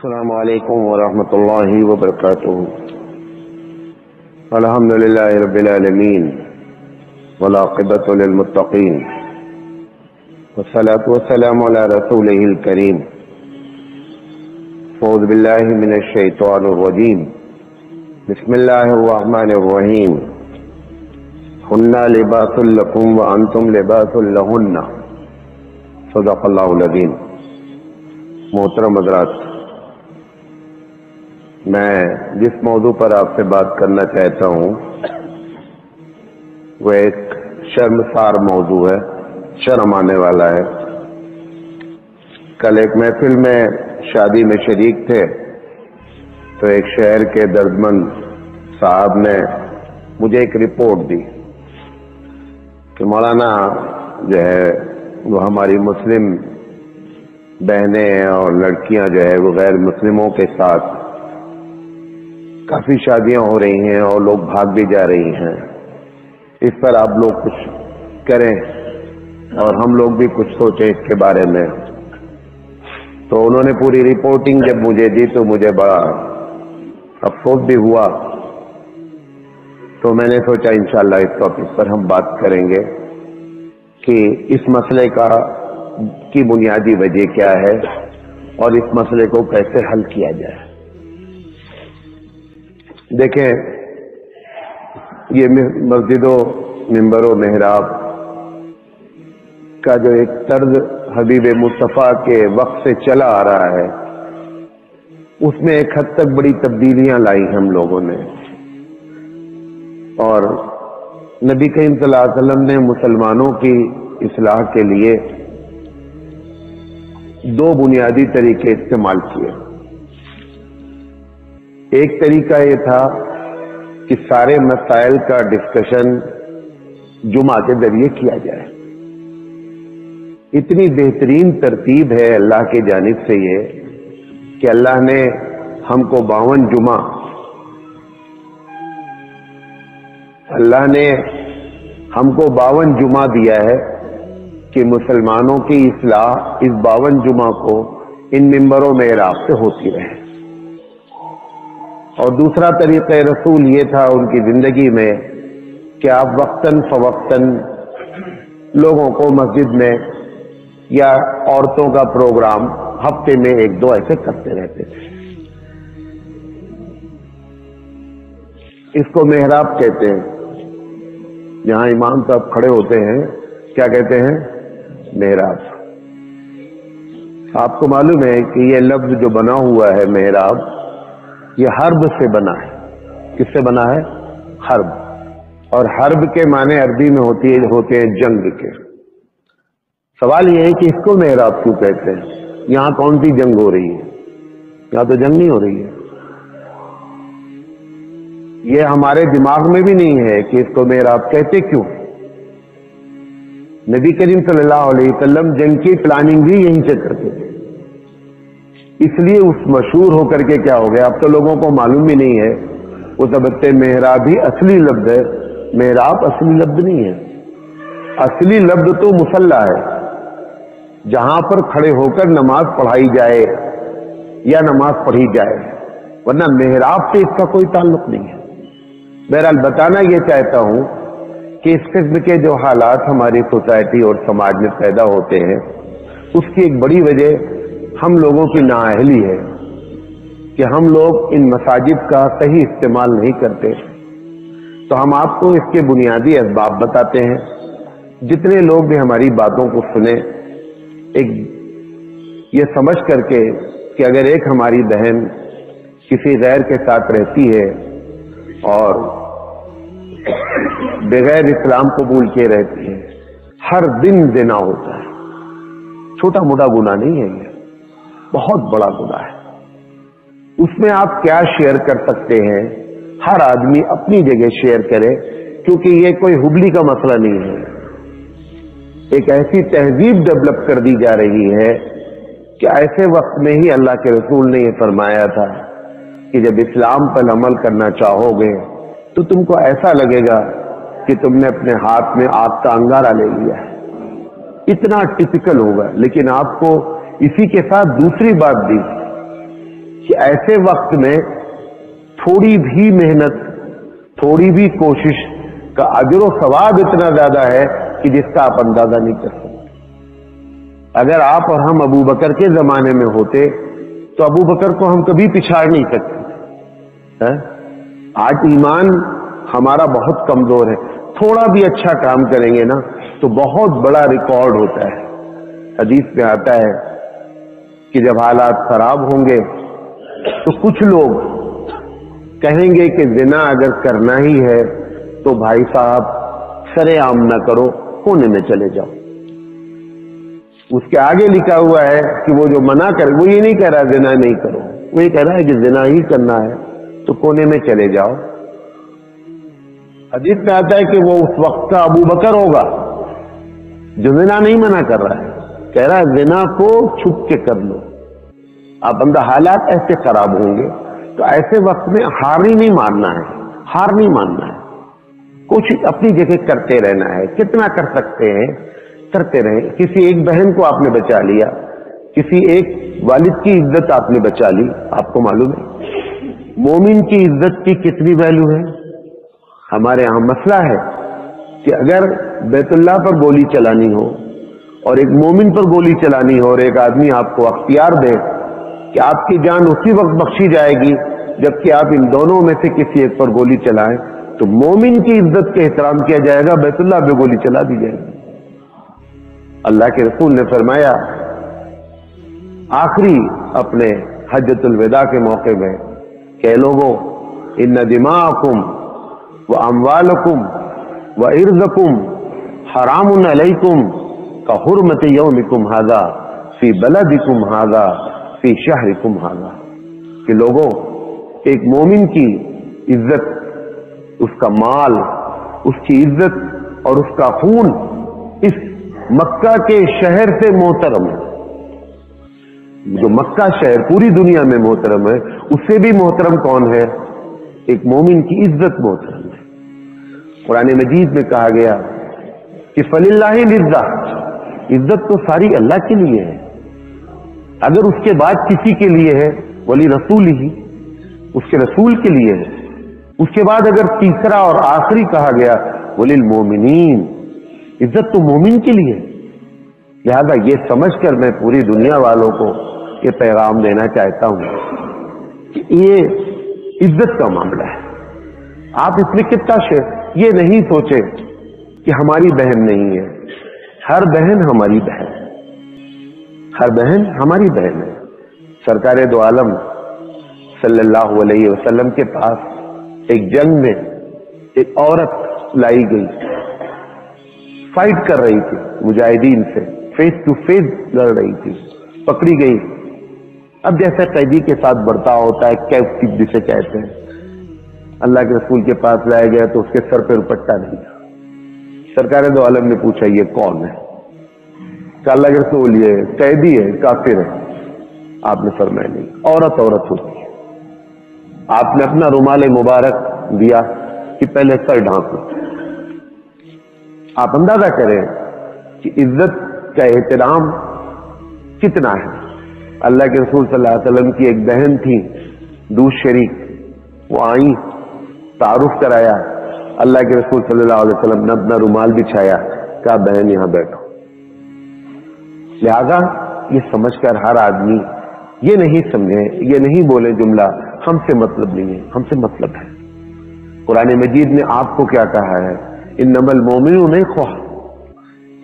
السلام علیکم ورحمۃ اللہ وبرکاتہ۔ الحمد للہ رب العالمین والعاقبۃ للمتقین والصلاۃ والسلام علی رسولہ الکریم۔ اعوذ باللہ من الشیطان الرجیم، بسم اللہ الرحمن الرحیم۔ ہن لباس لکم وانتم لباس لہن، صدق اللہ العظیم۔ محترم حضرات، میں جس موضوع پر آپ سے بات کرنا چاہتا ہوں وہ ایک شرمسار موضوع ہے، شرم آنے والا ہے۔ کل ایک محفل میں شادی میں شریک تھے تو ایک شہر کے دردمند صاحب نے مجھے ایک رپورٹ دی کہ مولانا جو ہے وہ ہماری مسلم بہنیں اور لڑکیاں جو ہے وہ غیر مسلموں کے ساتھ کافی شادیاں ہو رہی ہیں اور لوگ بھاگ بھی جا رہی ہیں، اس پر آپ لوگ کچھ کریں اور ہم لوگ بھی کچھ سوچیں اس کے بارے میں۔ تو انہوں نے پوری رپورٹنگ جب مجھے دی تو مجھے بڑا افسوس بھی ہوا، تو میں نے سوچا انشاءاللہ اس ٹاپک پر ہم بات کریں گے کہ اس مسئلے کی بنیادی وجہ کیا ہے اور اس مسئلے کو کیسے حل کیا جائے۔ دیکھیں، یہ مسجد و ممبر و محراب کا جو ایک طرز حبیب مصطفیٰ کے وقت سے چلا آ رہا ہے، اس میں ایک حد تک بڑی تبدیلیاں لائی ہم لوگوں نے، اور نبی کریم صلی اللہ علیہ وسلم نے مسلمانوں کی اصلاح کے لیے دو بنیادی طریقے استعمال کیے۔ ایک طریقہ یہ تھا کہ سارے مسائل کا ڈسکشن جمعہ کے ذریعے کیا جائے۔ اتنی بہترین ترتیب ہے اللہ کی جانب سے یہ کہ اللہ نے ہم کو 52 جمعہ، اللہ نے ہم کو 52 جمعہ دیا ہے کہ مسلمانوں کی اصلاح اس 52 جمعہ کو ان ممبروں میں محراب سے ہوتی رہے۔ اور دوسرا طریقہ رسول یہ تھا ان کی زندگی میں کہ آپ وقتاً فوقتاً لوگوں کو مسجد میں یا عورتوں کا پروگرام ہفتے میں 1-2 ایسے کرتے رہتے تھے۔ اس کو محراب کہتے ہیں، جہاں امام صاحب کھڑے ہوتے ہیں کیا کہتے ہیں؟ محراب۔ آپ کو معلوم ہے کہ یہ لفظ جو بنا ہوا ہے محراب، یہ حرب سے بنا ہے۔ کس سے بنا ہے؟ حرب۔ اور حرب کے معنی عربی میں ہوتے ہیں جنگ کے۔ سوال یہ ہے کہ اس کو محراب کیوں کہتے ہیں؟ یہاں کون سی جنگ ہو رہی ہے؟ یہاں تو جنگ نہیں ہو رہی ہے۔ یہ ہمارے دماغ میں بھی نہیں ہے کہ اس کو محراب کہتے کیوں۔ نبی کریم صلی اللہ علیہ وسلم جنگ کی پلاننگ بھی یہیں سے کرتے تھے، اس لیے اس مشہور ہو کر کے کیا ہو گیا، اب تو لوگوں کو معلوم بھی نہیں ہے، وہ سمجھتے محراب ہی اصلی لفظ ہے۔ محراب اصلی لفظ نہیں ہے، اصلی لفظ تو مصلی ہے، جہاں پر کھڑے ہو کر نماز پڑھائی جائے یا نماز پڑھی جائے، ورنہ محراب سے اس کا کوئی تعلق نہیں ہے۔ بہرحال بتانا یہ چاہتا ہوں کہ اس قسم کے جو حالات ہماری سوسائٹی اور سماج میں پیدا ہوتے ہیں، اس کی ایک بڑی وجہ ہم لوگوں کی نااہلی ہے کہ ہم لوگ ان مساجد کا صحیح استعمال نہیں کرتے۔ تو ہم آپ کو اس کے بنیادی اسباب بتاتے ہیں، جتنے لوگ بھی ہماری باتوں کو سنیں، ایک یہ سمجھ کر کے کہ اگر ایک ہماری بہن کسی غیر کے ساتھ رہتی ہے اور بغیر اسلام قبول کے رہتی ہے، ہر دن زنا ہوتا ہے۔ چھوٹا موٹا گناہ نہیں ہے، یہ بہت بڑا گناہ ہے۔ اس میں آپ کیا شیئر کر سکتے ہیں؟ ہر آدمی اپنی جگہ شیئر کرے، کیونکہ یہ کوئی ہبلی کا مسئلہ نہیں ہے۔ ایک ایسی تہذیب ڈیولپ کر دی جا رہی ہے کہ ایسے وقت میں ہی اللہ کے رسول نے یہ فرمایا تھا کہ جب اسلام پر عمل کرنا چاہو گے تو تم کو ایسا لگے گا کہ تم نے اپنے ہاتھ میں آگ کا انگارہ لے لیا ہے، اتنا ٹپیکل ہوگا۔ لیکن آپ کو اسی کے ساتھ دوسری بات دی کہ ایسے وقت میں تھوڑی بھی محنت، تھوڑی بھی کوشش کا اجر و ثواب اتنا زیادہ ہے کہ جس کا آپ اندازہ نہیں کر سکتے۔ اگر آپ اور ہم ابو بکر کے زمانے میں ہوتے تو ابو بکر کو ہم کبھی پچھاڑ نہیں سکتے۔ آج ایمان ہمارا بہت کمزور ہے، تھوڑا بھی اچھا کام کریں گے نا تو بہت بڑا ریکارڈ ہوتا ہے۔ حدیث میں آتا ہے کہ جب حالات خراب ہوں گے تو کچھ لوگ کہیں گے کہ زنا اگر کرنا ہی ہے تو بھائی صاحب سرے عام نہ کرو، کونے میں چلے جاؤ۔ اس کے آگے لکھا ہوا ہے کہ وہ جو منع کرے، وہ یہ نہیں کہہ رہا زنا نہیں کرو، وہ یہ کہہ رہا ہے کہ زنا ہی کرنا ہے تو کونے میں چلے جاؤ۔ حدیث میں آتا ہے کہ وہ اس وقت کا ابو بکر ہوگا جو زنا نہیں منع کر رہا ہے، کہہ رہا ہے زنا کو چھپ کے کر لو۔ آپ اندر حالات ایسے خراب ہوں گے تو ایسے وقت میں ہار ہی نہیں ماننا ہے، ہار نہیں ماننا ہے، کوشش اپنی جگہ کرتے رہنا ہے۔ کتنا کر سکتے ہیں کرتے رہیں۔ کسی ایک بہن کو آپ نے بچا لیا، کسی ایک والد کی عزت آپ نے بچا لی۔ آپ کو معلوم ہے مومن کی عزت کی کتنی ویلو ہے؟ ہمارے یہاں مسئلہ ہے کہ اگر بیت اللہ پر گولی چلانی ہو اور ایک مومن پر گولی چلانی ہو اور ایک آدمی آپ کو اختیار دے کہ آپ کی جان اسی وقت بخشی جائے گی جبکہ آپ ان دونوں میں سے کسی ایک پر گولی چلائیں، تو مومن کی عزت کے احترام کیا جائے گا، بیت اللہ پہ گولی چلا دی جائے گی۔ اللہ کے رسول نے فرمایا آخری اپنے حجۃ الوداع کے موقع میں کہ لوگوں ان دماءکم واموالکم وارضکم حرام علیکم کحرمت یومکم ھذا فی بلدکم ھذا فی شہرکم ھذا، کہ لوگوں ایک مومن کی عزت، اس کا مال، اس کی عزت اور اس کا خون اس مکہ کے شہر سے محترم ہے۔ جو مکہ شہر پوری دنیا میں محترم ہے، اس سے بھی محترم کون ہے؟ ایک مومن کی عزت محترم ہے۔ قرآن مجید میں کہا گیا کہ فللہ العزۃ، عزت تو ساری اللہ کے لیے ہے۔ اگر اس کے بعد کسی کے لیے ہے ولی رسول ہی، اس کے رسول کے لیے ہے۔ اس کے بعد اگر تیسرا اور آخری کہا گیا وللمومنین، عزت تو مومن کے لیے۔ لہذا یہ سمجھ کر میں پوری دنیا والوں کو یہ پیغام دینا چاہتا ہوں کہ یہ عزت کا معاملہ ہے۔ آپ اس میں کتنا یہ نہیں سوچے کہ ہماری بہن نہیں ہے، ہر بہن ہماری بہن ہے، ہر بہن ہماری بہن ہے۔ سرکار دو عالم صلی اللہ علیہ وسلم کے پاس ایک جنگ میں ایک عورت لائی گئی، فائٹ کر رہی تھی مجاہدین سے، فیس ٹو فیس لڑ رہی تھی، پکڑی گئی۔ اب جیسے قیدی کے ساتھ برتاؤ ہوتا ہے، کیف جسے کہتے ہیں، اللہ کے رسول کے پاس لایا گیا تو اس کے سر پہ دوپٹہ نہیں تھا۔ سرکار دو عالم نے پوچھا یہ کون ہے؟ کہ اللہ کے رسول یہ قیدی ہے، کافر ہے۔ آپ نے فرمایا نہیں، عورت عورت ہوتی ہے۔ آپ نے اپنا رومال مبارک دیا کہ پہلے سر ڈھانپو۔ آپ اندازہ کریں کہ عزت کا احترام کتنا ہے۔ اللہ کے رسول صلی اللہ علیہ وسلم کی ایک بہن تھی دوس شریک، وہ آئیں، تعارف کرایا، اللہ کے رسول صلی اللہ علیہ وسلم نے اپنا رومال بچھایا، کہا بہن یہاں بیٹھو۔ لہذا یہ سمجھ کر ہر آدمی یہ نہیں سمجھے، یہ نہیں بولے جملہ ہم سے مطلب نہیں ہے، ہم سے مطلب ہے۔ قرآن مجید نے آپ کو کیا کہا ہے؟ انما المؤمنون اخوہ،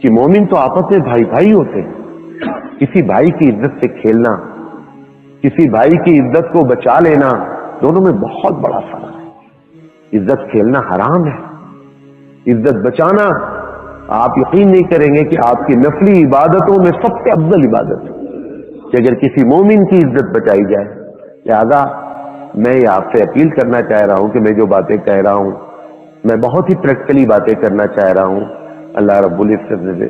کہ مومن تو آپس میں بھائی بھائی ہوتے ہیں۔ کسی بھائی کی عزت سے کھیلنا، کسی بھائی کی عزت کو بچا لینا، دونوں میں بہت بڑا فرق ہے۔ عزت کھیلنا حرام ہے، عزت بچانا آپ یقین نہیں کریں گے کہ آپ کی نفلی عبادتوں میں سب سے افضل عبادت ہے کہ اگر کسی مومن کی عزت بچائی جائے۔ لہذا میں یہ آپ سے اپیل کرنا چاہ رہا ہوں کہ میں جو باتیں کہہ رہا ہوں میں بہت ہی پریکٹیکلی باتیں کرنا چاہ رہا ہوں، اللہ رب العزت سے،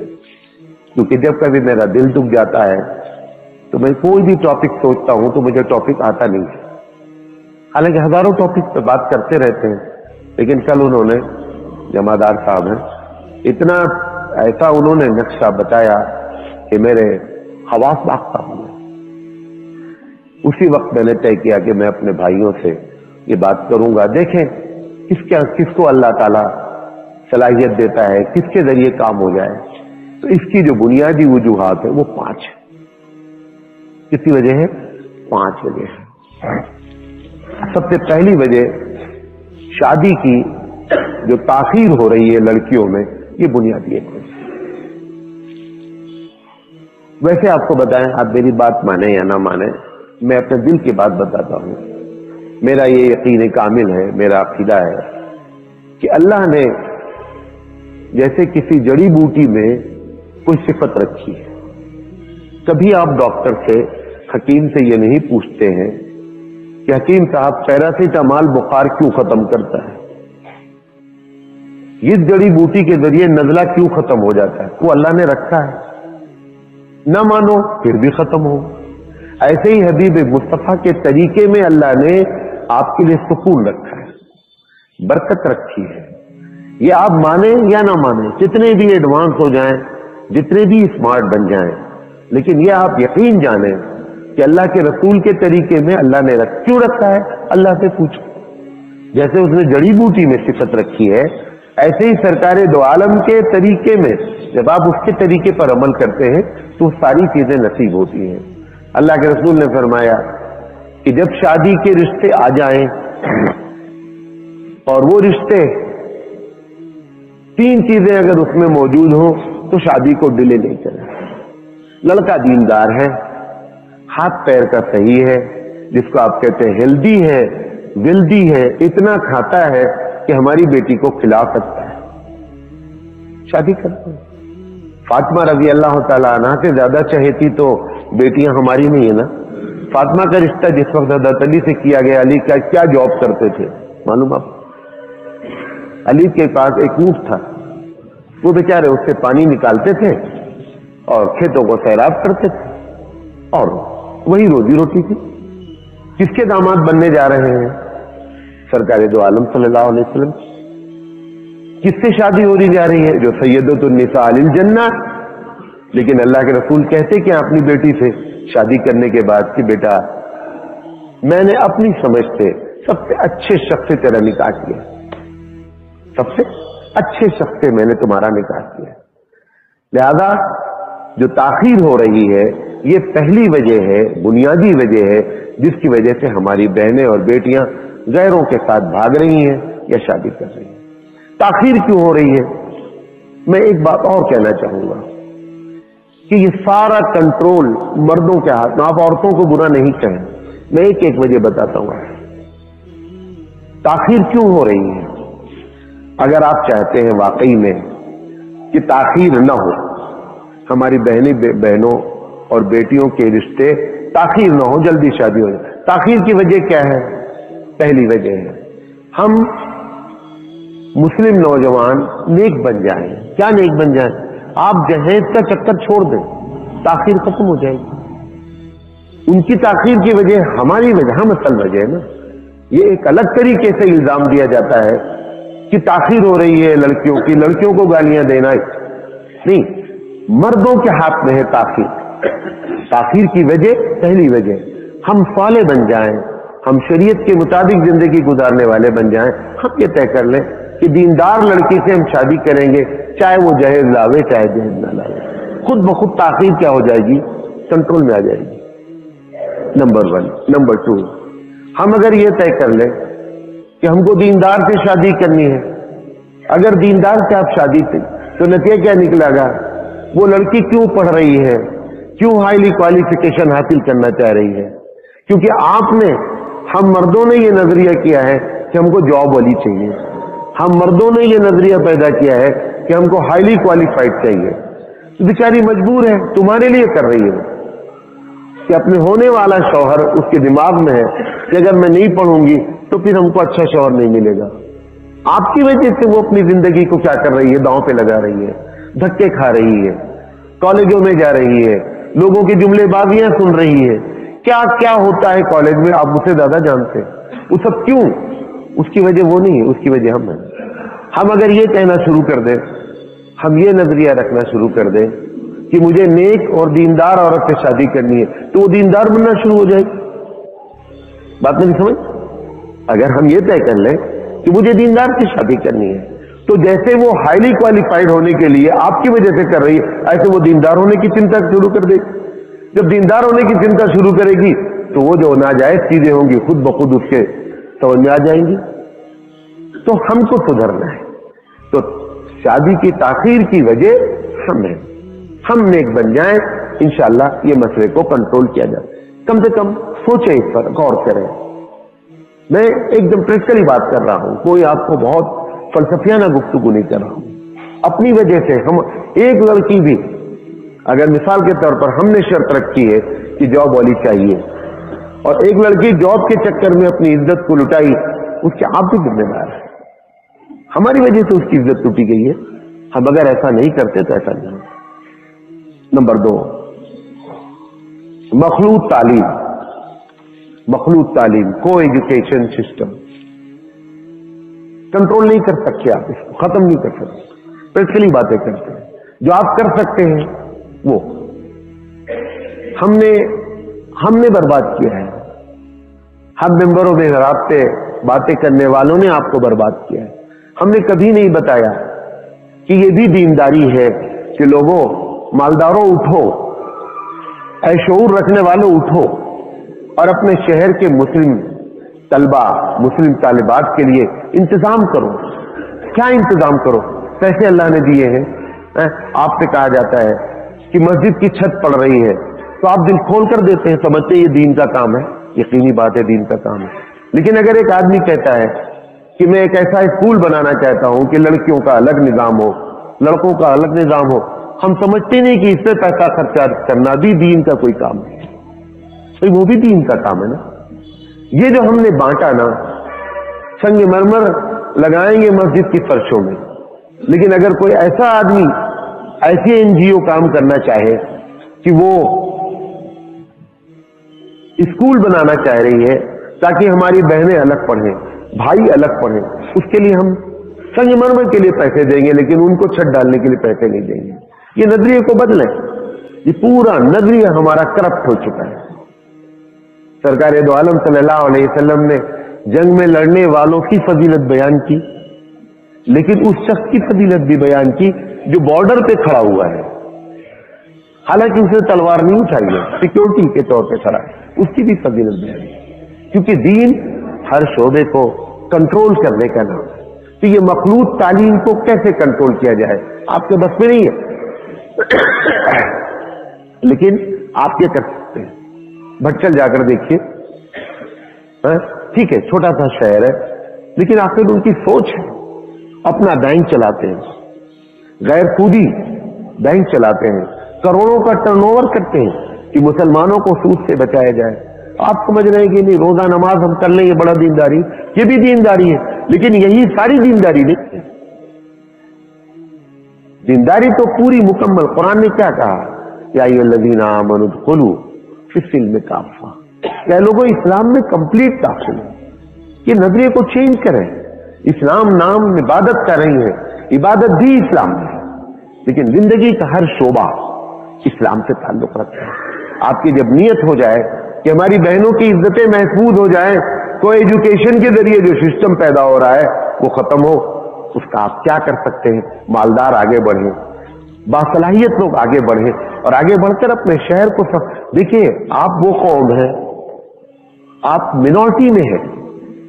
کیونکہ جب کبھی میرا دل دکھ جاتا ہے تو میں کوئی بھی ٹاپک سوچتا ہوں تو مجھے ٹاپک آتا نہیں ہے، حالانکہ ہزاروں ٹاپک پہ بات کرتے رہتے ہیں۔ لیکن کل انہوں نے، جمعدار صاحب ہیں، اتنا ایسا انہوں نے نقشہ بتایا کہ میرے حواس باختہ ہوئے۔ उसी वक्त मैंने तय किया कि मैं अपने भाइयों से ये बात करूंगा, देखें किसको अल्लाह ताला सलाहियत देता है, किसके जरिए काम हो जाए। तो इसकी जो बुनियादी वजूहात है वो 5 है। कितनी वजह है? 5 वजह है। सबसे पहली वजह शादी की जो ताखीर हो रही है लड़कियों में, ये बुनियादी एक वजह। वैसे आपको बताएं, आप मेरी बात माने या ना माने, मैं अपने दिल की बात बताता हूं। मेरा ये यकीन कामिल है, मेरा अकीदा है कि अल्लाह ने जैसे किसी जड़ी बूटी में कोई सिफत रखी है। कभी आप डॉक्टर से, हकीम से ये नहीं पूछते हैं कि हकीम साहब पैरासीटामॉल बुखार क्यों खत्म करता है, इस जड़ी बूटी के जरिए नजला क्यों खत्म हो जाता है। वो अल्लाह ने रखा है, ना मानो फिर भी खत्म हो। ऐसे ही हबीब मुस्तफा के तरीके में अल्लाह ने आपके लिए सुकून रखा है, बरकत रखी है। ये आप माने या ना माने, जितने भी एडवांस हो जाएं, जितने भी स्मार्ट बन जाएं, लेकिन ये आप यकीन जाने कि अल्लाह के रसूल के तरीके में अल्लाह ने क्यों रखा है, अल्लाह से पूछो। जैसे उसने जड़ी बूटी में सिफत रखी है, ऐसे ही सरकार दो आलम के तरीके में जब आप उसके तरीके पर अमल करते हैं तो सारी चीजें नसीब होती हैं। अल्लाह के रसूल ने फरमाया कि जब शादी के रिश्ते आ जाएं और वो रिश्ते 3 चीजें अगर उसमें मौजूद हो तो शादी को डिले नहीं करें। लड़का दीनदार है, हाथ पैर का सही है, जिसको आप कहते हैं हेल्दी है, विल्दी है, इतना खाता है कि हमारी बेटी को खिला सकता है, शादी करते हैं। फातिमा रजी अल्लाह ताला अन्हा से ज्यादा चहेती तो बेटियां हमारी नहीं है ना। फातिमा का रिश्ता जिस वक्त हज़रत अली से किया गया, अली का क्या जॉब करते थे मालूम आप? अली के पास एक ऊंट था, वो बेचारे उससे पानी निकालते थे और खेतों को सैराब करते थे, और वही रोजी रोटी थी। किसके दामाद बनने जा रहे हैं? सरकार दो आलम सल्लल्लाहु अलैहि वसल्लम। किससे शादी हो रही जा रही है? जो सैयदतुन निसा अल जन्ना। लेकिन अल्लाह के रसूल कहते क्या अपनी बेटी से शादी करने के बाद कि बेटा मैंने अपनी समझ से सबसे अच्छे शख्स से तेरा निकाह किया, सबसे अच्छे शख्स से मैंने तुम्हारा निकाह किया। लिहाजा जो ताखीर हो रही है ये पहली वजह है, बुनियादी वजह है, जिसकी वजह से हमारी बहनें और बेटियां गैरों के साथ भाग रही हैं या शादी कर रही हैं। ताखीर क्यों हो रही है? मैं एक बात और कहना चाहूंगा कि ये सारा कंट्रोल मर्दों के हाथ में। आप औरतों को बुरा नहीं कहें, मैं एक एक वजह बताता हूं ताखीर क्यों हो रही है। अगर आप चाहते हैं वाकई में कि ताखीर न हो, हमारी बहनों और बेटियों के रिश्ते ताखीर न हो, जल्दी शादी हो जाए। ताखीर की वजह क्या है? पहली वजह है हम मुस्लिम नौजवान नेक बन जाएं। क्या नेक बन जाएं? आप जहेज का चक्कर छोड़ दें, ताखीर खत्म हो जाएगी। उनकी ताखीर की वजह हमारी वजह, हम असल वजह है ना। ये एक अलग तरीके से इल्जाम दिया जाता है कि ताखीर हो रही है लड़कियों की, लड़कियों को गालियां देना नहीं, मर्दों के हाथ में है ताखीर। ताखीर की वजह, पहली वजह हम साले बन जाएं, हम शरीयत के मुताबिक जिंदगी गुजारने वाले बन जाएं। हम ये तय कर लें कि दीनदार लड़की से हम शादी करेंगे, चाहे वो जहेज लावे चाहे जहेज ना लावे। खुद ब खुद ताखीर क्या हो जाएगी? कंट्रोल में आ जाएगी। नंबर 1। नंबर 2, हम अगर ये तय कर लें कि हमको दीनदार से शादी करनी है, अगर दीनदार से आप शादी थी तो नतीजा क्या निकलेगा? वो लड़की क्यों पढ़ रही है, क्यों हाईली क्वालिफिकेशन हासिल करना चाह रही है? क्योंकि आपने, हम मर्दों ने ये नजरिया किया है कि हमको जॉब वाली चाहिए। हम मर्दों ने ये नजरिया पैदा किया है कि हमको हाईली क्वालिफाइड चाहिए। तो बेचारी मजबूर है, तुम्हारे लिए कर रही है कि अपने होने वाला शौहर, उसके दिमाग में है कि अगर मैं नहीं पढ़ूंगी तो फिर हमको अच्छा शौहर नहीं मिलेगा। आपकी वजह से वो अपनी जिंदगी को क्या कर रही है? दांव पे लगा रही है, धक्के खा रही है, कॉलेजों में जा रही है, लोगों की जुमलेबाजियां सुन रही है। क्या क्या होता है कॉलेज में आप मुझसे ज्यादा जानते हैं। वो सब क्यों? उसकी वजह वो नहीं है, उसकी वजह हम हैं। हम अगर ये कहना शुरू कर दें, हम ये नजरिया रखना शुरू कर दें कि मुझे नेक और दीनदार औरत से शादी करनी है, तो वो दीनदार बनना शुरू हो जाएगी। बात मेरी समझ? अगर हम ये तय कर लें कि मुझे दीनदार की शादी करनी है, तो जैसे वो हाईली क्वालिफाइड होने के लिए आपकी वजह से कर रही है, ऐसे वो दीनदार होने की चिंता शुरू कर देगी। जब दीनदार होने की चिंता शुरू करेगी तो वो जो नाजायज चीजें होंगी खुद ब खुद उसके समझ में आ जाएंगी। तो हमको सुधरना है। तो शादी की ताखीर की वजह हम नेक बन जाएं, इंशाअल्लाह ये मसले को कंट्रोल किया जाए। कम से कम सोचें, इस पर गौर करें। मैं एकदम प्रैक्टिकली बात कर रहा हूं, कोई आपको बहुत फलसफियाना गुफ्तगू नहीं कर रहा हूं। अपनी वजह से हम एक लड़की भी, अगर मिसाल के तौर पर हमने शर्त रखी है कि जॉब वाली चाहिए और एक लड़की जॉब के चक्कर में अपनी इज्जत को लुटाई, उसके आप भी जिम्मेदार है। हमारी वजह से उसकी इज्जत टूटी गई है। हम अगर ऐसा नहीं करते तो ऐसा नहीं। नंबर 2, मखलूत तालीम, को एजुकेशन सिस्टम कंट्रोल नहीं कर सकते, आप इसको खत्म नहीं कर सकते। प्रैक्टिकली बातें करते हैं, जो आप कर सकते हैं वो हमने बर्बाद किया है। हम मेंबरों में रास्ते बातें करने वालों ने आपको बर्बाद किया है। हमने कभी नहीं बताया कि ये भी दीनदारी है कि लोगों, मालदारों उठो, ऐशऊर रखने वालों उठो और अपने शहर के मुस्लिम तलबा, मुस्लिम तालिबात के लिए इंतजाम करो। क्या इंतजाम करो? पैसे अल्लाह ने दिए हैं। आपसे कहा जाता है कि मस्जिद की छत पड़ रही है तो आप दिल खोल कर देते हैं, समझते हैं ये दीन का काम है। यकीनी बात है, दीन का काम है। लेकिन अगर एक आदमी कहता है कि मैं एक ऐसा स्कूल बनाना चाहता हूं कि लड़कियों का अलग निजाम हो, लड़कों का अलग निजाम हो, हम समझते नहीं कि इससे पैसा खर्चा करना भी दीन का कोई काम है। तो वो भी दीन का काम है ना। ये जो हमने बांटा ना, संगमरमर लगाएंगे मस्जिद की फर्शों में, लेकिन अगर कोई ऐसा आदमी, ऐसी एनजीओ काम करना चाहे कि वो स्कूल बनाना चाह रही है ताकि हमारी बहनें अलग पढ़ें, भाई अलग पढ़ें, उसके लिए हम संगमरमर के लिए पैसे देंगे, लेकिन उनको छत डालने के लिए पैसे नहीं देंगे। ये नजरिए को बदलें। ये पूरा नजरिया हमारा करप्ट हो चुका है। सरकार दो आलम सल्लल्लाहु अलैहि वसल्लम ने जंग में लड़ने वालों की फजीलत बयान की, लेकिन उस शख्स की फजीलत भी बयान की जो बॉर्डर पे खड़ा हुआ है, हालांकि उसने तलवार नहीं उठाई है, सिक्योरिटी के तौर पे खड़ा है, उसकी भी फजीलत बयान की। क्योंकि दीन हर शोबे को कंट्रोल करने का नाम है। तो ये मखलूत तालीम को कैसे कंट्रोल किया जाए, आपके बस में नहीं है, लेकिन आप ये कर सकते हैं। भटकल जाकर देखिए, ठीक है छोटा सा शहर है, लेकिन आखिर उनकी सोच है, अपना बैंक चलाते हैं, गैर सूदी बैंक चलाते हैं, करोड़ों का टर्नओवर करते हैं कि मुसलमानों को सूद से बचाया जाए। आप समझ रहे हैं कि नहीं, रोजा नमाज हम कर लें ये बड़ा दीनदारी, ये भी दीनदारी है, लेकिन यही सारी दीनदारी नहीं है। दीनदारी तो पूरी मुकम्मल, कुरान ने क्या कहा, या अय्युहल्लज़ीना आमनू उदखुलू फिस्सिल्म काफ़ा, क्या लोगों इस्लाम में कंप्लीट दाखिल है। ये नजरिए को चेंज करें। इस्लाम नाम इबादत कर रही है, इबादत भी इस्लाम में है, लेकिन जिंदगी का हर शोबा इस्लाम से ताल्लुक रखता है। आपकी जब नीयत हो जाए कि हमारी बहनों की इज्जतें महफूज हो जाए, तो एजुकेशन के जरिए जो सिस्टम पैदा हो रहा है वो खत्म हो। उसका आप क्या कर सकते हैं? मालदार आगे बढ़े, बासलाहियत लोग आगे बढ़े और आगे बढ़कर अपने शहर को देखिए, आप वो कौम है, आप मिनॉरिटी में है,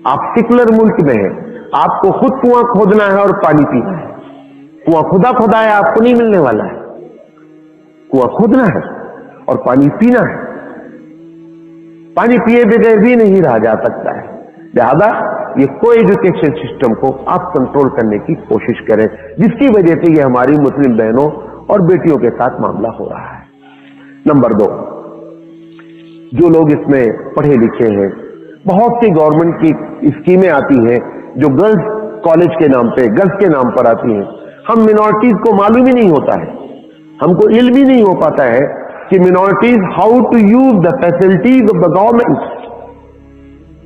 आप सेकुलर मुल्क में है, आपको खुद कुआं खोदना है और पानी पीना है। कुआं खुदा खुदा है, आपको नहीं मिलने वाला है। कुआं खोदना है और पानी पीना है। पानी पिए बगैर भी नहीं रहा जा सकता है। लिहाजा ये को एजुकेशन सिस्टम को आप कंट्रोल करने की कोशिश करें, जिसकी वजह से ये हमारी मुस्लिम बहनों और बेटियों के साथ मामला हो रहा है। नंबर 2, जो लोग इसमें पढ़े लिखे हैं, बहुत सी गवर्नमेंट की स्कीमें आती हैं जो गर्ल्स कॉलेज के नाम पे, गर्ल्स के नाम पर आती हैं। हम मिनॉरिटीज को मालूम ही नहीं होता है, हमको इल्म ही नहीं हो पाता है कि minorities how to use the facilities of the government.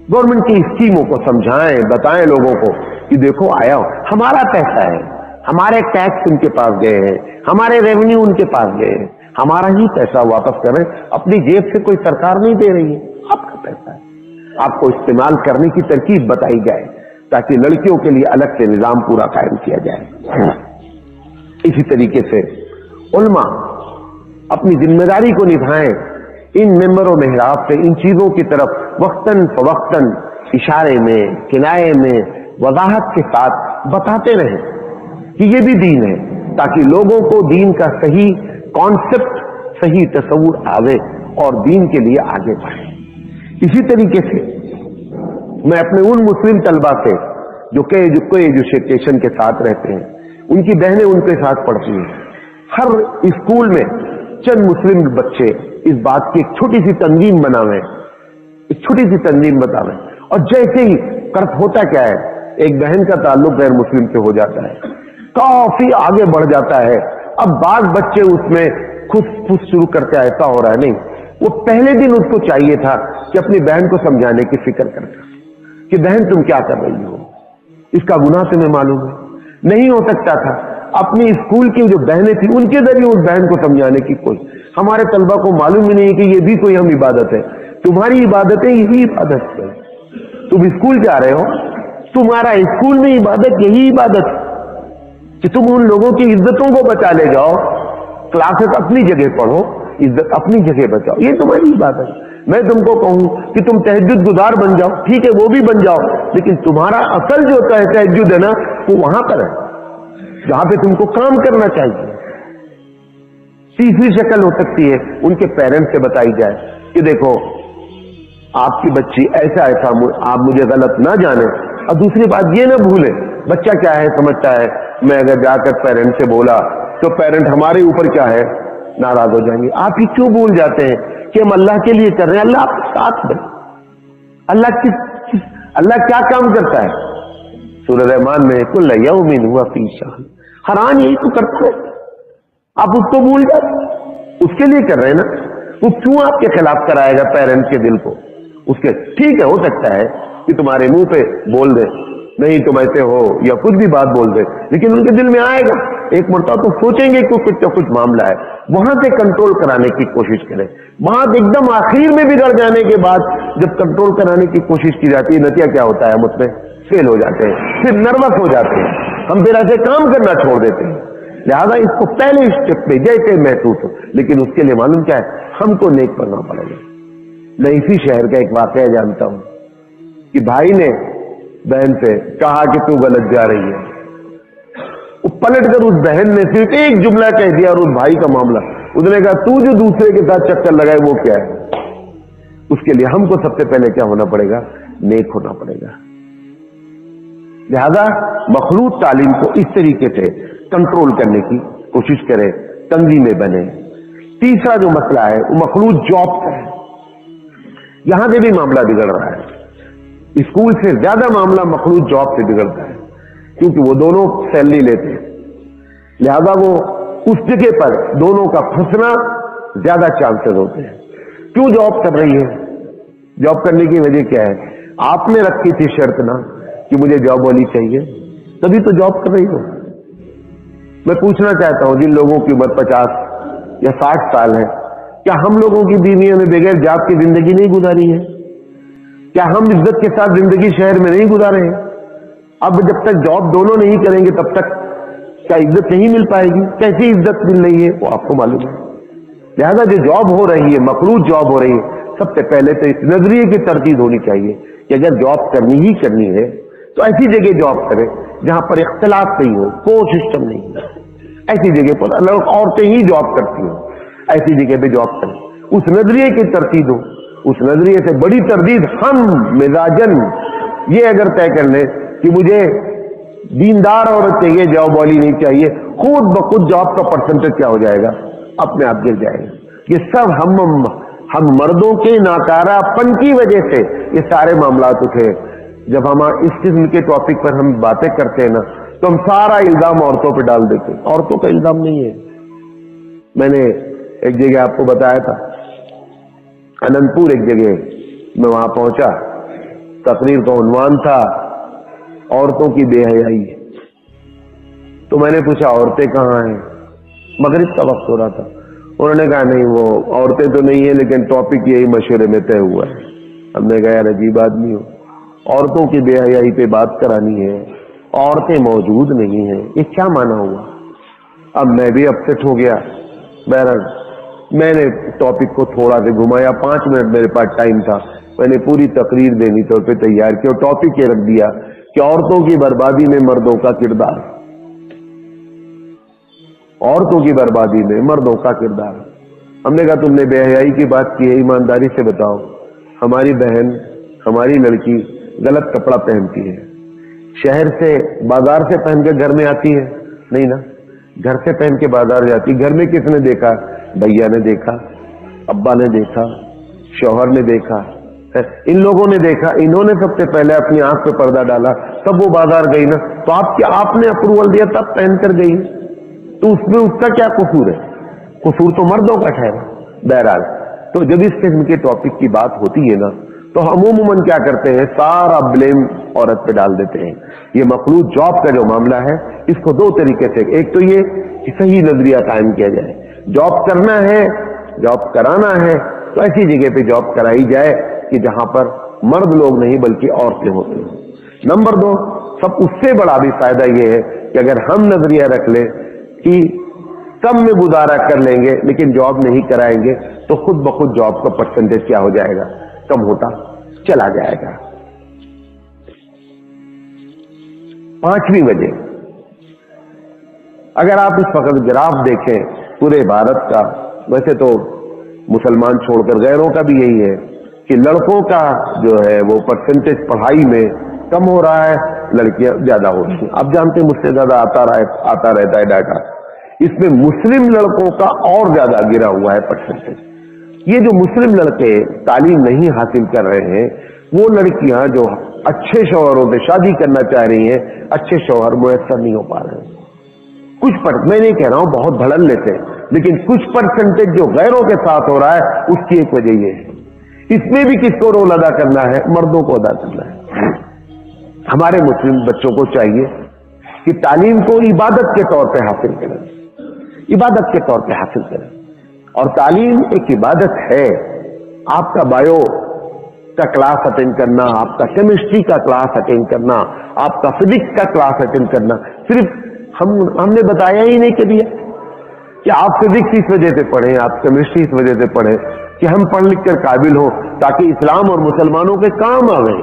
Government की स्कीमों को समझाएं, बताएं लोगों को कि देखो आया हमारा पैसा है, हमारे टैक्स उनके पास गए हैं, हमारे रेवेन्यू उनके पास गए हैं, हमारा ही पैसा वापस करें। अपनी जेब से कोई सरकार नहीं दे रही है, आपका पैसा है। آپ کو استعمال کرنے کی ترکیب بتائی جائے تاکہ لڑکیوں کے لیے الگ سے نظام پورا قائم کیا جائے۔ اسی طریقے سے علماء اپنی ذمہ داری کو نبھائیں، ان ممبر و محراب سے ان چیزوں کی طرف وقتاً فوقتاً اشارے میں، کنایے میں، وضاحت کے ساتھ بتاتے رہیں کہ یہ بھی دین ہے، تاکہ لوگوں کو دین کا صحیح کانسیپٹ، صحیح تصور آوے اور دین کے لیے آگے بڑھیں۔ اسی طریقے سے میں اپنے ان مسلم طلبہ سے جو کہ ایجوکیشن کے ساتھ رہتے ہیں، ان کی بہنیں ان کے ساتھ پڑھتی ہیں، ہر اسکول میں چند مسلم بچے اس بات کی ایک چھوٹی سی تنظیم بناویں، ایک چھوٹی سی تنظیم بتاویں، اور جیسے ہی کرت ہوتا کیا ہے، ایک بہن کا تعلق غیر مسلم سے ہو جاتا ہے، کافی آگے بڑھ جاتا ہے، اب بعض بچے اس میں خود شروع کرتے ایسا ہو رہا ہے، نہیں، وہ پہلے دن اس کو چاہیے تھا کہ اپنی بہن کو سمجھانے کی فکر کرتا کہ بہن تم کیا کر رہی ہو، اس کا گناہ تمہیں معلوم ہے، نہیں ہو سکتا تھا اپنی اسکول کی جو بہنیں تھیں ان کے ذریعے اس بہن کو سمجھانے کی کوئی، ہمارے طلبہ کو معلوم ہی نہیں کہ یہ بھی کوئی ہم عبادت ہے، تمہاری عبادت ہے، یہی عبادت ہے، تم اسکول جا رہے ہو، تمہارا اسکول میں عبادت یہی عبادت ہے کہ تم ان لوگوں کی عزتوں کو بچا لے جاؤ، کلاسز اپنی جگہ پڑھو، عزت اپنی جگہ بچاؤ، یہ تمہاری عبادت ہے۔ میں تم کو کہوں کہ تم تہجد گزار بن جاؤ، ٹھیک ہے وہ بھی بن جاؤ، لیکن تمہارا اصل جو تہجد ہے نا وہ وہاں پر ہے جہاں پہ تم کو کام کرنا چاہیے۔ تیسری شکل ہو سکتی ہے ان کے پیرنٹس سے بتائی جائے کہ دیکھو آپ کی بچی ایسا ایسا، آپ مجھے غلط نہ جانیں، اور دوسری بات یہ نہ بھولیں بچہ کیا ہے سمجھتا ہے، میں اگر جا کر پیرنٹ سے بولا تو پیرنٹ ہمارے اوپر کیا ہے ناراض ہو جائیں گے۔ آپ ہی کیوں بھول جاتے ہیں کہ ہم اللہ کے لیے کر رہے ہیں، اللہ آپ کے ساتھ ہے، اللہ کیا کام کرتا ہے؟ سورہ رحمان میں کل یوم ہوا فی شان، ہر آن یہی تو کرتا ہے، آپ اس کو بھول جاتے، اس کے لیے کر رہے ہیں نا، وہ کیوں آپ کے خلاف کرائے گا پیرنٹ کے دل کو؟ اس کے ٹھیک ہے ہو سکتا ہے کہ تمہارے منہ پہ بول دے نہیں تم ایسے ہو یا کچھ بھی بات بول دے، لیکن ان کے دل میں آئے گا، ایک مرتبہ تو سوچیں گے کہ کچھ نہ کچھ معاملہ ہے، وہاں سے کنٹرول کرانے کی کوشش کریں۔ وہاں ایک دم آخر میں بگڑ جانے کے بعد جب کنٹرول کرانے کی کوشش کی جاتی ہے، نتیجہ کیا ہوتا ہے؟ ہم اس میں فیل ہو جاتے ہیں، پھر نروس ہو جاتے ہیں، ہم پھر ایسے کام کرنا چھوڑ دیتے ہیں۔ لہذا اس کو پہلے اسٹیپ پہ جیسے محسوس ہو، لیکن اس کے لیے معلوم کیا ہے، ہم کو نیک بننا پڑے گا۔ میں اسی شہر کا ایک واقعہ جانتا ہوں کہ بھائی نے بہن سے کہا کہ تو غلط جا رہی ہے، وہ پلٹ کر اس بہن نے صرف ایک جملہ کہہ دیا اور اس بھائی کا معاملہ، اس نے کہا تو جو دوسرے کے ساتھ چکر لگائے وہ کیا ہے؟ اس کے لیے ہم کو سب سے پہلے کیا ہونا پڑے گا؟ نیک ہونا پڑے گا۔ لہذا مخلوط تعلیم کو اس طریقے سے کنٹرول کرنے کی کوشش کرے، تنظیمیں بنے۔ تیسرا جو مسئلہ ہے وہ مخلوط جاب کا ہے، یہاں سے بھی معاملہ بگڑ رہا ہے، اسکول سے زیادہ معاملہ مخلوط جاب سے بگڑتا ہے، کیونکہ وہ دونوں سیلری لیتے ہیں، لہذا وہ اس جگہ پر دونوں کا پھنسنا زیادہ چانسز ہوتے ہیں۔ کیوں جاب کر رہی ہے؟ جاب کرنے کی وجہ کیا ہے؟ آپ نے رکھی تھی شرط نا کہ مجھے جاب والی چاہیے، تبھی تو جاب کر رہی ہو۔ میں پوچھنا چاہتا ہوں جن لوگوں کی عمر 50 یا 60 سال ہے، کیا ہم لوگوں کی بیویوں نے بغیر جاب کی زندگی نہیں گزاری ہے؟ کیا ہم عزت کے ساتھ زندگی شہر میں نہیں گزارے ہیں؟ اب جب تک جاب دونوں نہیں کریں گے تب تک کیا عزت نہیں مل پائے گی؟ کیسی عزت مل رہی ہے وہ آپ کو معلوم ہے۔ لہذا جو جاب ہو رہی ہے، مخلوط جاب ہو رہی ہے، سب سے پہلے تو اس نظریے کی تردید ہونی چاہیے کہ اگر جاب کرنی ہی کرنی ہے تو ایسی جگہ جاب کرے جہاں پر اختلاط نہیں ہو، کو سسٹم نہیں ہو، ایسی جگہ پر عورتیں ہی جاب کرتی ہوں، ایسی جگہ پہ جاب کریں، اس نظریے کی تردید ہو۔ اس نظریے سے بڑی تردید ہم مزاجن یہ اگر طے کر لیں کہ مجھے دیندار عورت چاہیے، جاب والی نہیں چاہیے، خود بخود جاب کا پرسنٹیج کیا ہو جائے گا؟ اپنے آپ گر جائے گا۔ یہ سب ہم مردوں کے ناکارہ پن کی وجہ سے یہ سارے معاملات اٹھے۔ جب ہم اس قسم کے ٹاپک پر ہم باتیں کرتے ہیں نا تو ہم سارا الزام عورتوں پہ ڈال دیتے ہیں، عورتوں کا الزام نہیں ہے۔ میں نے ایک جگہ آپ کو بتایا تھا، اننت پور ایک جگہ میں وہاں پہنچا، تقریر کا عنوان تھا عورتوں کی بے حیائی، تو میں نے پوچھا عورتیں کہاں ہیں؟ مغرب کا وقت ہو رہا تھا، انہوں نے کہا نہیں وہ عورتیں تو نہیں ہیں لیکن ٹاپک یہی مشورے میں طے ہوا ہے۔ ہم نے کہا یار عجیب آدمی ہو، عورتوں کی بے حیائی پہ بات کرانی ہے، عورتیں موجود نہیں ہیں، یہ کیا مانا ہوا؟ اب میں بھی اپسیٹ ہو گیا۔ بہرحال میں نے ٹاپک کو تھوڑا سے گھمایا، 5 منٹ میرے پاس ٹائم تھا، میں نے پوری تقریر دینی طور پہ تیار کی اور ٹاپک یہ رکھ دیا کہ عورتوں کی بربادی میں مردوں کا کردار، عورتوں کی بربادی میں مردوں کا کردار۔ ہم نے کہا تم نے بے حیائی کی بات کی ہے، ایمانداری سے بتاؤ، ہماری بہن، ہماری لڑکی غلط کپڑا پہنتی ہے، شہر سے بازار سے پہن کے گھر میں آتی ہے؟ نہیں نا، گھر سے پہن کے بازار جاتی، گھر میں کس نے دیکھا؟ بھیا نے دیکھا، ابا نے دیکھا، شوہر نے دیکھا، ان لوگوں نے دیکھا، انہوں نے سب سے پہلے اپنی آنکھ پہ پردہ ڈالا، تب وہ بازار گئی نا، تو آپ نے اپروول دیا تب پہن کر گئی، تو اس میں اس کا کیا قصور ہے؟ قصور تو مردوں کا ٹھہرا۔ بہرحال تو جب اس قسم کے ٹاپک کی بات ہوتی ہے نا تو ہم عموماً کیا کرتے ہیں، سارا بلیم عورت پہ ڈال دیتے ہیں۔ یہ مخلوط جاب کا جو معاملہ ہے اس کو 2 طریقے سے، ایک تو یہ کہ صحیح نظریہ قائم کیا جائے، جاب کرنا ہے، جاب کرانا ہے تو ایسی جگہ پہ جاب کرائی جائے کہ جہاں پر مرد لوگ نہیں بلکہ عورتیں ہوتی ہیں۔ نمبر 2، سب اس سے بڑا بھی فائدہ یہ ہے کہ اگر ہم نظریہ رکھ لیں کہ کم میں گزارا کر لیں گے لیکن جاب نہیں کرائیں گے تو خود بخود جاب کا پرسنٹیج کیا ہو جائے گا، کم ہوتا چلا جائے گا۔ 5ویں وجہ، اگر آپ اس وقت گراف دیکھیں پورے بھارت کا، ویسے تو مسلمان چھوڑ کر غیروں کا بھی یہی ہے کہ لڑکوں کا جو ہے وہ پرسنٹیج پڑھائی میں کم ہو رہا ہے، لڑکیاں زیادہ ہو رہی ہیں۔ آپ جانتے ہیں مجھ سے زیادہ آتا رہتا ہے ڈاٹا، اس میں مسلم لڑکوں کا اور زیادہ گرا ہوا ہے پرسنٹیج۔ یہ جو مسلم لڑکے تعلیم نہیں حاصل کر رہے ہیں، وہ لڑکیاں جو اچھے شوہروں سے شادی کرنا چاہ رہی ہیں، اچھے شوہر میسر نہیں ہو پا رہے ہیں۔ میں نہیں کہہ رہا ہوں بہت دھڑلے سے، لیکن کچھ پرسنٹیج جو غیروں کے ساتھ ہو رہا ہے اس کی ایک وجہ یہ ہے۔ اس میں بھی کس کو رول ادا کرنا ہے؟ مردوں کو ادا کرنا ہے۔ ہمارے مسلم بچوں کو چاہیے کہ تعلیم کو عبادت کے طور پہ حاصل کریں، عبادت کے طور پہ حاصل کریں، اور تعلیم ایک عبادت ہے۔ آپ کا بایو کا کلاس اٹینڈ کرنا، آپ کا کیمسٹری کا کلاس اٹینڈ کرنا، آپ کا فزکس کا کلاس اٹینڈ کرنا، صرف ہم نے بتایا ہی نہیں کہ کہ آپ فزکس اس وجہ سے پڑھیں، آپ کیمسٹری اس وجہ سے پڑھیں کہ ہم پڑھ لکھ کر قابل ہوں تاکہ اسلام اور مسلمانوں کے کام آئیں۔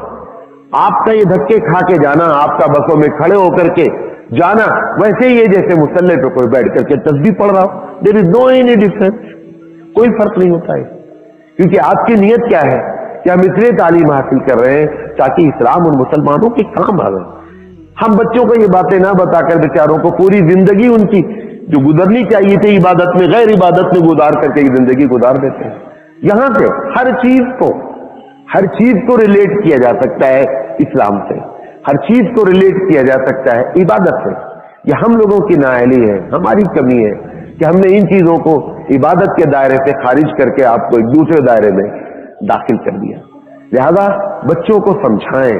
آپ کا یہ دھکے کھا کے جانا، آپ کا بسوں میں کھڑے ہو کر کے جانا، ویسے ہی جیسے مسلح پہ کوئی بیٹھ کر کے تسبیح پڑھ رہا ہو، دیر از نو اینی ڈفرنس، کوئی فرق نہیں ہوتا ہے، کیونکہ آپ کی نیت کیا ہے کہ ہم اس لیے تعلیم حاصل کر رہے ہیں تاکہ اسلام اور مسلمانوں کے کام آئے۔ ہم بچوں کو یہ باتیں نہ بتا کر بیچاروں کو پوری زندگی ان کی جو گزرنی چاہیے تھی عبادت میں، غیر عبادت میں گزار کر کے زندگی گزار دیتے ہیں۔ یہاں سے ہر چیز کو ریلیٹ کیا جا سکتا ہے اسلام سے، ہر چیز کو ریلیٹ کیا جا سکتا ہے عبادت سے۔ یہ ہم لوگوں کی نااہلی ہے، ہماری کمی ہے کہ ہم نے ان چیزوں کو عبادت کے دائرے سے خارج کر کے آپ کو ایک دوسرے دائرے میں داخل کر دیا۔ لہذا بچوں کو سمجھائیں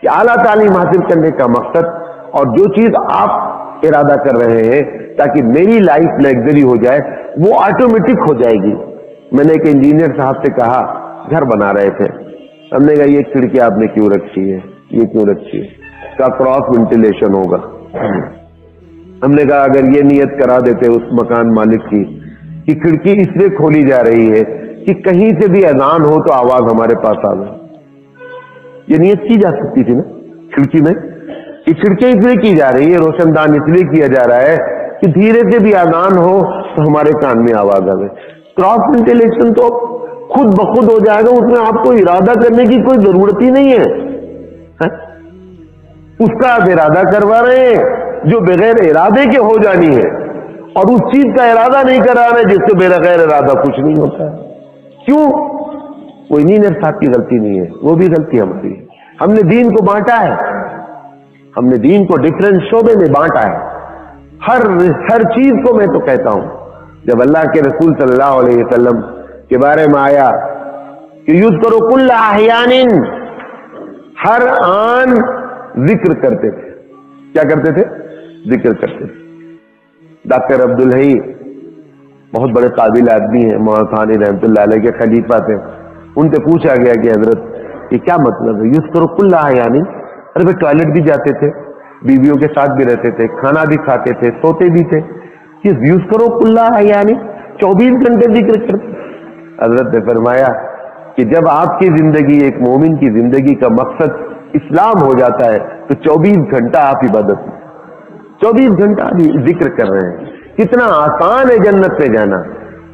کہ اعلیٰ تعلیم حاصل کرنے کا مقصد اور جو چیز آپ ارادہ کر رہے ہیں تاکہ میری لائف لگژری ہو جائے وہ آٹومیٹک ہو جائے گی۔ میں نے ایک انجینئر صاحب سے کہا، گھر بنا رہے تھے، ہم نے کہا یہ کھڑکی آپ نے کیوں رکھی ہے، یہ کیوں رکھی ہے؟ کا کراس وینٹیلیشن ہوگا۔ ہم نے کہا اگر یہ نیت کرا دیتے اس مکان مالک کی کہ کھڑکی اس لیے کھولی جا رہی ہے کہ کہیں سے بھی اذان ہو تو آواز ہمارے پاس آ جائے، یہ نیت کی جا سکتی تھی نا کھڑکی میں، کہ کھڑکی اس لیے کی جا رہی ہے، روشن دان اس لیے کیا جا رہا ہے کہ دھیرے سے بھی اذان ہو تو ہمارے کان میں آواز آ جائے۔ کراس وینٹیلیشن تو خود بخود ہو جائے گا، اس میں آپ کو ارادہ کرنے کی کوئی ضرورت ہی نہیں ہے، اس کا آپ ارادہ کروا رہے ہیں جو بغیر ارادے کے ہو جانی ہے، اور اس چیز کا ارادہ نہیں کرا رہے جس سے بغیر ارادہ کچھ نہیں ہوتا ہے۔ کیوں؟ وہ انجینئر صاحب کی غلطی نہیں ہے، وہ بھی غلطی ہماری ہے۔ ہم نے دین کو بانٹا ہے، ہم نے دین کو ڈفرینٹ شعبے میں بانٹا ہے۔ ہر چیز کو میں تو کہتا ہوں، جب اللہ کے رسول صلی اللہ علیہ وسلم کے بارے میں آیا کہ یذکر کل احیان، ہر آن ذکر کرتے تھے، کیا کرتے تھے؟ ذکر کرتے تھے۔ ڈاکٹر عبدالحی بہت بڑے قابل آدمی ہیں، مولانا ثانی رحمۃ اللہ علیہ کے خلیفہ تھے، उनसे पूछा गया कि हजरत ये क्या मतलब है, युज़्करुल्लाह यानी? अरे भाई टॉयलेट भी जाते थे, बीवियों के साथ भी रहते थे, खाना भी खाते थे, सोते भी थे, कि युज़्करुल्लाह यानी 24 घंटे जिक्र करते। हजरत ने फरमाया कि जब आपकी जिंदगी, एक मोमिन की जिंदगी का मकसद इस्लाम हो जाता है तो 24 घंटा आप इबादत, 24 घंटा भी जिक्र कर रहे हैं। कितना आसान है जन्नत में जाना।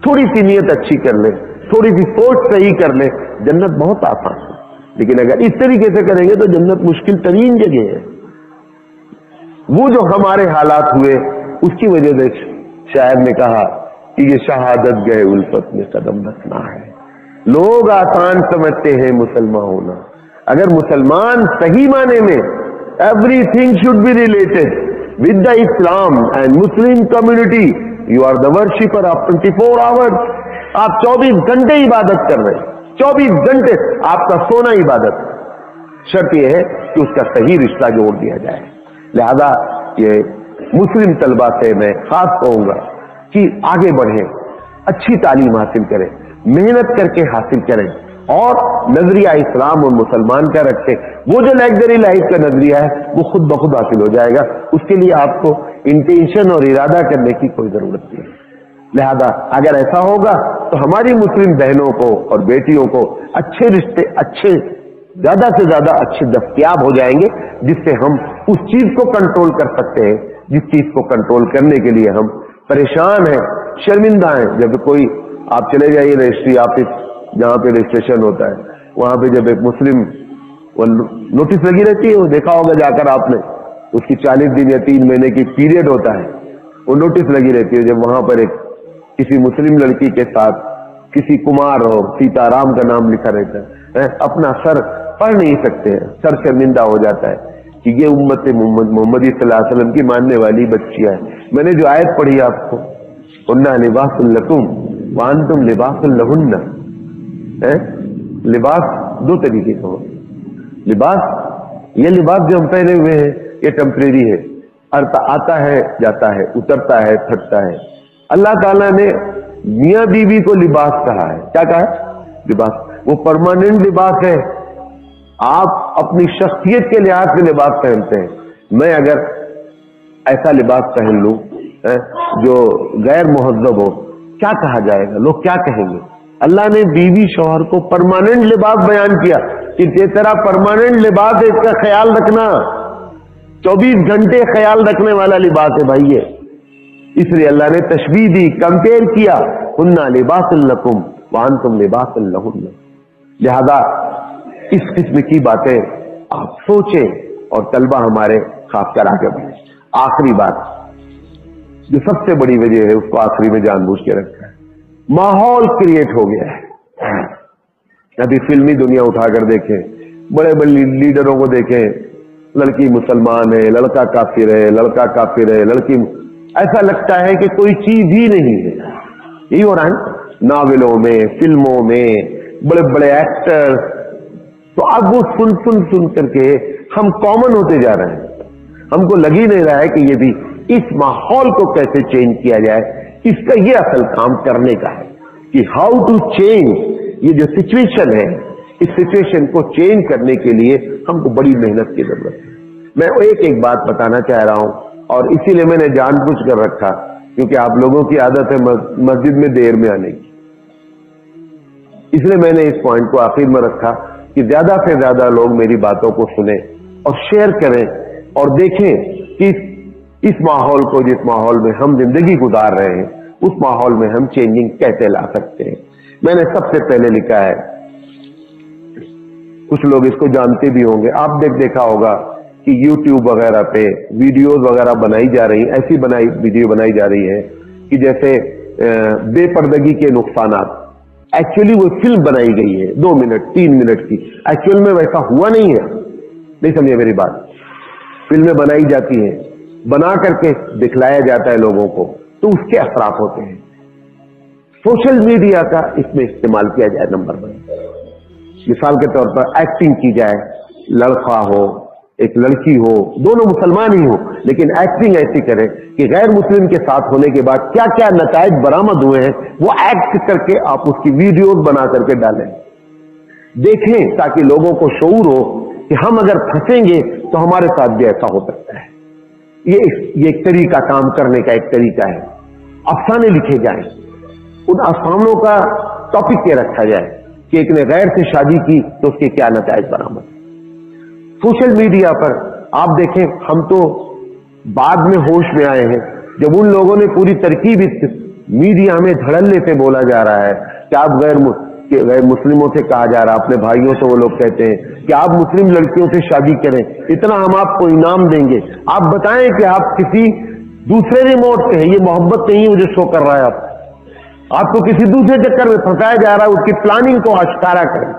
थोड़ी सी नीयत अच्छी कर ले, थोड़ी सी सोच सही कर ले, जन्नत बहुत आसान है। लेकिन अगर इस तरीके से करेंगे तो जन्नत मुश्किल तरीन जगह है। वो जो हमारे हालात हुए उसकी वजह से शायर ने कहा कि ये शहादत गए उल्फत में कदम रखना है। लोग आसान समझते हैं मुसलमान होना। अगर मुसलमान सही माने में everything should be related with the Islam and Muslim community, you are the worshipper of 24 hours. आप 24 घंटे इबादत कर रहे हैं, 24 घंटे आपका सोना इबादत। शर्त यह है कि उसका सही रिश्ता जोड़ दिया जाए। लिहाजा ये मुस्लिम तलबा से मैं खास कहूंगा कि आगे बढ़ें, अच्छी तालीम हासिल करें, मेहनत करके हासिल करें और नजरिया इस्लाम और मुसलमान का रखें। वो जो लग्जरी लाइफ का नजरिया है वो खुद बखुद हासिल हो जाएगा। उसके लिए आपको इंटेंशन और इरादा करने की कोई जरूरत नहीं है। लिहाजा अगर ऐसा होगा तो हमारी मुस्लिम बहनों को और बेटियों को अच्छे रिश्ते, अच्छे ज्यादा से ज्यादा अच्छे दस्तयाब हो जाएंगे, जिससे हम उस चीज को कंट्रोल कर सकते हैं जिस चीज को कंट्रोल करने के लिए हम परेशान हैं, शर्मिंदा हैं। जब कोई आप चले जाइए रजिस्ट्री ऑफिस जहां पे रजिस्ट्रेशन होता है, वहां पे जब एक मुस्लिम नोटिस लगी रहती है, वो देखा होगा जाकर आपने, उसकी 40 दिन या 3 महीने की पीरियड होता है, वो नोटिस लगी रहती है। जब वहां पर एक किसी मुस्लिम लड़की के साथ किसी कुमार हो, सीताराम का नाम लिखा रहता है, अपना सर पढ़ नहीं सकते हैं, सर शर्मिंदा हो जाता है कि ये उम्मत मोहम्मदी सल्लल्लाहु अलैहि वसल्लम की मानने वाली बच्चियां हैं। मैंने जो आयत पढ़ी आपको, उन्ना लिबासुल लकुम व अंतुम लिबासुल लहुन्ना, लिबास दो तरीके का हो। लिबास, ये लिबास जो हम पहने हुए हैं ये टेम्परेरी है, अर्थ आता है जाता है, उतरता है थकता है। अल्लाह ताला ने मियां बीवी को लिबास कहा है। क्या कहा है? लिबास। वो परमानेंट लिबास है। आप अपनी शख्सियत के लिहाज से लिबास पहनते हैं। मैं अगर ऐसा लिबास पहन लूं जो गैर मुहज्जब हो, क्या कहा जाएगा? लोग क्या कहेंगे? अल्लाह ने बीवी शौहर को परमानेंट लिबास बयान किया कि तेरा परमानेंट लिबास है, इसका ख्याल रखना। 24 घंटे ख्याल रखने वाला लिबास है भाई ये। इसलिए अल्लाह ने तशबीह दी, कंपेयर किया, हुन्ना लिबासुल लकुम व अंतुम लिबासुल लहुन्ना। लिहाजा इस किस्म की बातें आप सोचें और तलबा हमारे खासकर आगे बढ़े। आखिरी बात जो सबसे बड़ी वजह है, उसको आखिरी में जानबूझ के रखा है, माहौल क्रिएट हो गया है। अभी फिल्मी दुनिया उठाकर देखें, बड़े बड़े लीडरों को देखें, लड़की मुसलमान है, लड़का काफिर है, लड़का काफिर है, लड़की, ऐसा लगता है कि कोई चीज ही नहीं है। यही हो रहा है नावलों में, फिल्मों में, बड़े बड़े एक्टर्स। तो अब वो सुन करके हम कॉमन होते जा रहे हैं। हमको लग ही नहीं रहा है कि ये भी इस माहौल को कैसे चेंज किया जाए। इसका ये असल काम करने का है कि हाउ टू चेंज ये जो सिचुएशन है, इस सिचुएशन को चेंज करने के लिए हमको बड़ी मेहनत की जरूरत है। मैं एक एक बात बताना चाह रहा हूं और इसीलिए मैंने जानबूझ कर रखा, क्योंकि आप लोगों की आदत है मस्जिद में देर में आने की। इसलिए मैंने इस पॉइंट को आखिर में रखा कि ज्यादा से ज्यादा लोग मेरी बातों को सुने और शेयर करें और देखें कि इस माहौल को, जिस माहौल में हम जिंदगी गुजार रहे हैं, उस माहौल में हम चेंजिंग कैसे ला सकते हैं। मैंने सबसे पहले लिखा है, कुछ लोग इसको जानते भी होंगे, आप देखा होगा कि YouTube वगैरह पे वीडियोस वगैरह बनाई जा रही, ऐसी वीडियो बनाई जा रही है कि जैसे बेपर्दगी के नुकसानात। एक्चुअली वो फिल्म बनाई गई है 2 मिनट 3 मिनट की, एक्चुअल में वैसा हुआ नहीं है। नहीं समझे मेरी बात? फिल्में बनाई जाती हैं, बना करके दिखलाया जाता है लोगों को, तो उसके असरात होते हैं। सोशल मीडिया का इसमें इस्तेमाल किया जाए नंबर 1। मिसाल के तौर पर एक्टिंग की जाए, लड़का हो एक लड़की हो, दोनों मुसलमान ही हो, लेकिन एक्टिंग ऐसी करे कि गैर मुस्लिम के साथ होने के बाद क्या क्या नताइज बरामद हुए हैं वो एक्ट करके आप उसकी वीडियोस बना करके डालें। देखें ताकि लोगों को शऊर हो कि हम अगर फंसेंगे तो हमारे साथ भी ऐसा हो सकता है। ये एक तरीका, काम करने का एक तरीका है। अफसाने लिखे जाएं, उन अफसानों का टॉपिक ये रखा जाए कि एक ने गैर से शादी की तो उसके क्या नताइज बरामद। सोशल मीडिया पर आप देखें, हम तो बाद में होश में आए हैं जब उन लोगों ने पूरी तरकीब इस मीडिया में धड़ल्ले से बोला जा रहा है कि आप गैर मुस्लिमों से कहा जा रहा है, अपने भाइयों से वो लोग कहते हैं कि आप मुस्लिम लड़कियों से शादी करें, इतना हम आपको इनाम देंगे। आप बताएं कि आप किसी दूसरे रिमोट से हैं, ये मोहब्बत नहीं है, मुझे शो कर रहा है आपको किसी दूसरे चक्कर में फंसाया जा रहा है, उसकी प्लानिंग को आश्कारा करें,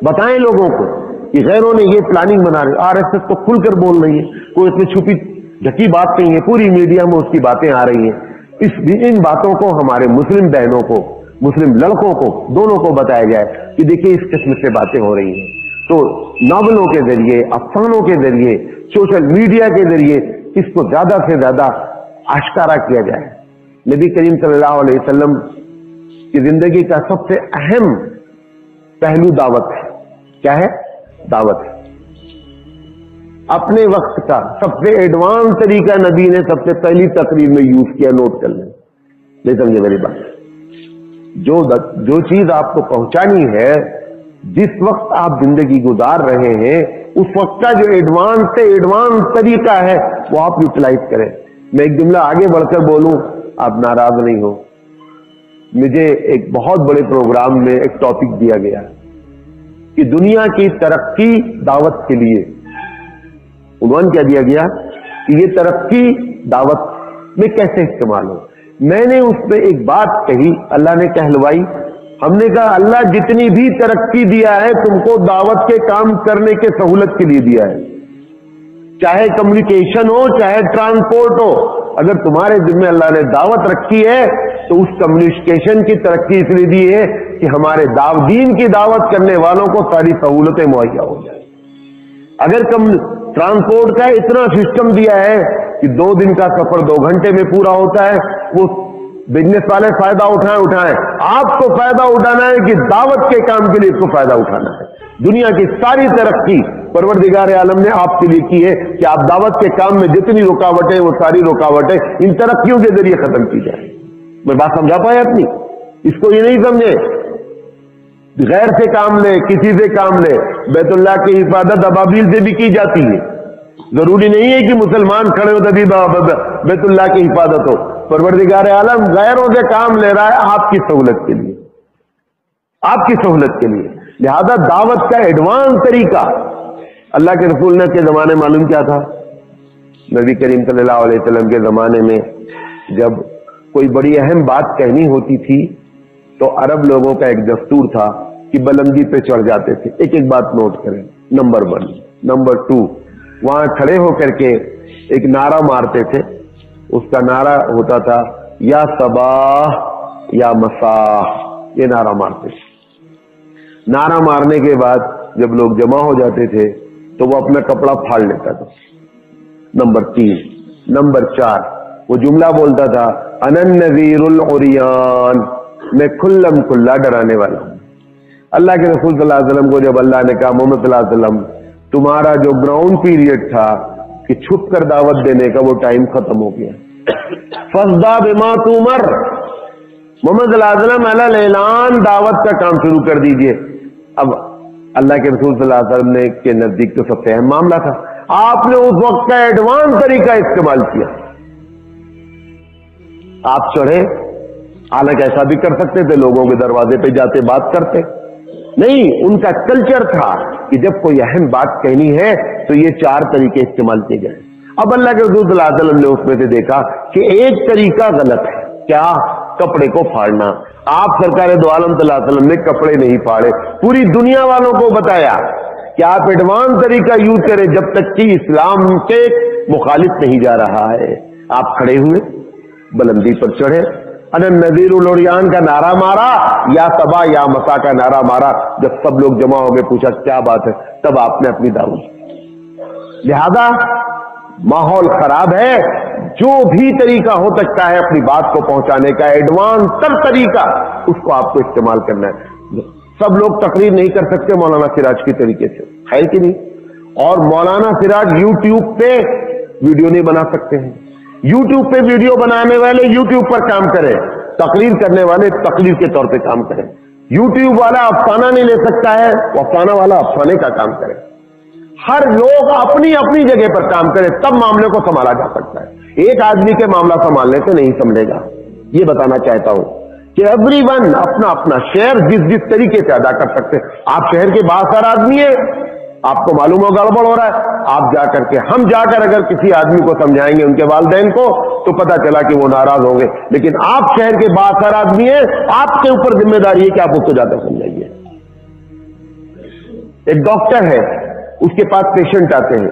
बताएं लोगों को कि गैरों ने ये प्लानिंग बना रही। आरएसएस तो खुलकर बोल रही है, कोई इसमें छुपी ढकी बात नहीं है, पूरी मीडिया में उसकी बातें आ रही हैं। इन बातों को हमारे मुस्लिम बहनों को, मुस्लिम लड़कों को, दोनों को बताया जाए कि देखिए इस किस्म से बातें हो रही हैं। तो नॉवलों के जरिए, अफसानों के जरिए, सोशल मीडिया के जरिए इसको ज्यादा से ज्यादा आश्कारा किया जाए। नबी करीम सल्लल्लाहु अलैहि वसल्लम की जिंदगी का सबसे अहम पहलू दावत है। क्या है? दावत है। अपने वक्त का सबसे एडवांस तरीका नबी ने सबसे पहली तकरीर में यूज किया, नोट कर लें, नहीं समझे मेरी बात। जो चीज आपको पहुंचानी है, जिस वक्त आप जिंदगी गुजार रहे हैं, उस वक्त का जो एडवांस से एडवांस तरीका है वो आप यूटिलाइज करें। मैं एक जुमला आगे बढ़कर बोलूं, आप नाराज नहीं हो। मुझे एक बहुत बड़े प्रोग्राम में एक टॉपिक दिया गया कि दुनिया की तरक्की दावत के लिए, उन्होंने क्या दिया गया कि ये तरक्की दावत में कैसे इस्तेमाल हो। मैंने उसमें एक बात कही, अल्लाह ने कहलवाई। हमने कहा अल्लाह जितनी भी तरक्की दिया है तुमको दावत के काम करने के सहूलत के लिए दिया है, चाहे कम्युनिकेशन हो चाहे ट्रांसपोर्ट हो। अगर तुम्हारे जिम्मे अल्लाह ने दावत रखी है तो उस कम्युनिकेशन की तरक्की इसलिए दी है कि हमारे दीन की दावत करने वालों को सारी सहूलतें मुहैया हो जाए। अगर ट्रांसपोर्ट का इतना सिस्टम दिया है कि 2 दिन का सफर 2 घंटे में पूरा होता है, वो बिजनेस वाले फायदा उठाएं। आपको फायदा उठाना है कि दावत के काम के लिए इसको फायदा उठाना है। दुनिया की सारी तरक्की परवरदिगार आलम ने आपके लिए की है कि आप दावत के काम में जितनी रुकावटें, वो सारी रुकावटें इन तरक्कियों के जरिए खत्म की जाए। मैं बात समझा पाया अपनी? इसको ये नहीं समझे गैर से काम ले, किसी से काम ले। बैतुल्लाह की हिफाजत अबाबील से भी की जाती है। जरूरी नहीं है कि मुसलमान खड़े हो तभी बैतुल्लाह की हिफाजत हो। परवरदिगार आलम गैरों से काम ले रहा है आपकी सहूलत के लिए, आपकी सहूलत के लिए। लिहाजा दावत का एडवांस तरीका अल्लाह के रसूल ने के जमाने मालूम क्या था? नबी करीम सल्लल्लाहु अलैहि वसल्लम के जमाने में जब कोई बड़ी अहम बात कहनी होती थी तो अरब लोगों का एक दस्तूर था कि बुलंदी पे चढ़ जाते थे। एक एक बात नोट करें। नंबर 1, नंबर 2, वहां खड़े होकर के एक नारा मारते थे। उसका नारा होता था या सबाह या मसाह, ये नारा मारते थे। नारा मारने के बाद जब लोग जमा हो जाते थे तो वो अपना कपड़ा फाड़ लेता था। नंबर 3, नंबर 4 वो जुमला बोलता था अनन नज़ीरुल उरियान, मैं खुल्लम खुल्ला डराने वाला हूं। अल्लाह के रसूल सल्लल्लाहु अलैहि वसल्लम को जब अल्लाह ने कहा मोहम्मद सल्लल्लाहु अलैहि वसल्लम तुम्हारा जो ग्राउंड पीरियड था कि छुप कर दावत देने का, वो टाइम खत्म हो गया। फस्दा बिमा तुमर, मोहम्मद सल्लल्लाहु अलैहि वसल्लम अलल ऐलान दावत का काम शुरू कर दीजिए। अब अल्लाह के रसूल सल्लल्लाहु अलैहि वसल्लम ने के नजदीक तो सबसे अहम मामला था। आपने उस वक्त का एडवांस तरीका इस्तेमाल किया। आप चढ़े, हालांकि ऐसा भी कर सकते थे, लोगों के दरवाजे पे जाते बात करते, नहीं, उनका कल्चर था कि जब कोई अहम बात कहनी है तो ये 4 तरीके इस्तेमाल किए गए। अब अल्लाह के रसूल सल्लल्लाहु अलैहि वसल्लम ने उसमें से देखा कि एक तरीका गलत है। क्या? कपड़े को फाड़ना। आप सरकार दो आलम सल्लल्लाहु अलैहि वसल्लम ने कपड़े नहीं फाड़े, पूरी दुनिया वालों को बताया कि आप एडवांस तरीका यूज करें जब तक कि इस्लाम के मुखालिफ नहीं जा रहा है। आप खड़े हुए, बुलंदी पर चढ़े, अनन नज़ीरुल उरियान का नारा मारा, या सबा या मसा का नारा मारा। जब सब लोग जमा हो गए, पूछा क्या बात है, तब आपने अपनी दावत। लिहाजा माहौल खराब है, जो भी तरीका हो सकता है अपनी बात को पहुंचाने का, एडवांस सब तरीका, उसको आपको इस्तेमाल करना है। सब लोग तकरीर नहीं कर सकते मौलाना सिराज के तरीके से, है कि नहीं? और मौलाना सिराज यूट्यूब पे वीडियो नहीं बना सकते हैं। यूट्यूब पे वीडियो बनाने वाले यूट्यूब पर काम करें, तकरीर करने वाले तकरीर के तौर पे काम करें। यूट्यूब वाला अफसाना नहीं ले सकता है, वो अफसाना वाला अफसाने का काम करे। हर लोग अपनी अपनी जगह पर काम करे, तब मामले को संभाला जा सकता है। एक आदमी के मामला संभालने से नहीं संभलेगा। ये बताना चाहता हूं कि एवरीवन अपना अपना शेयर जिस जिस तरीके से अदा कर सकते हैं। आप शहर के बाहर आदमी है, आपको मालूम हो गड़बड़ हो रहा है, आप जाकर के, हम जाकर अगर किसी आदमी को समझाएंगे, उनके वालिदैन को, तो पता चला कि वो नाराज होंगे। लेकिन आप शहर के बाहर आदमी है, आपके ऊपर जिम्मेदारी है कि आप उसको जाकर समझाइए। एक डॉक्टर है, उसके पास पेशेंट आते हैं,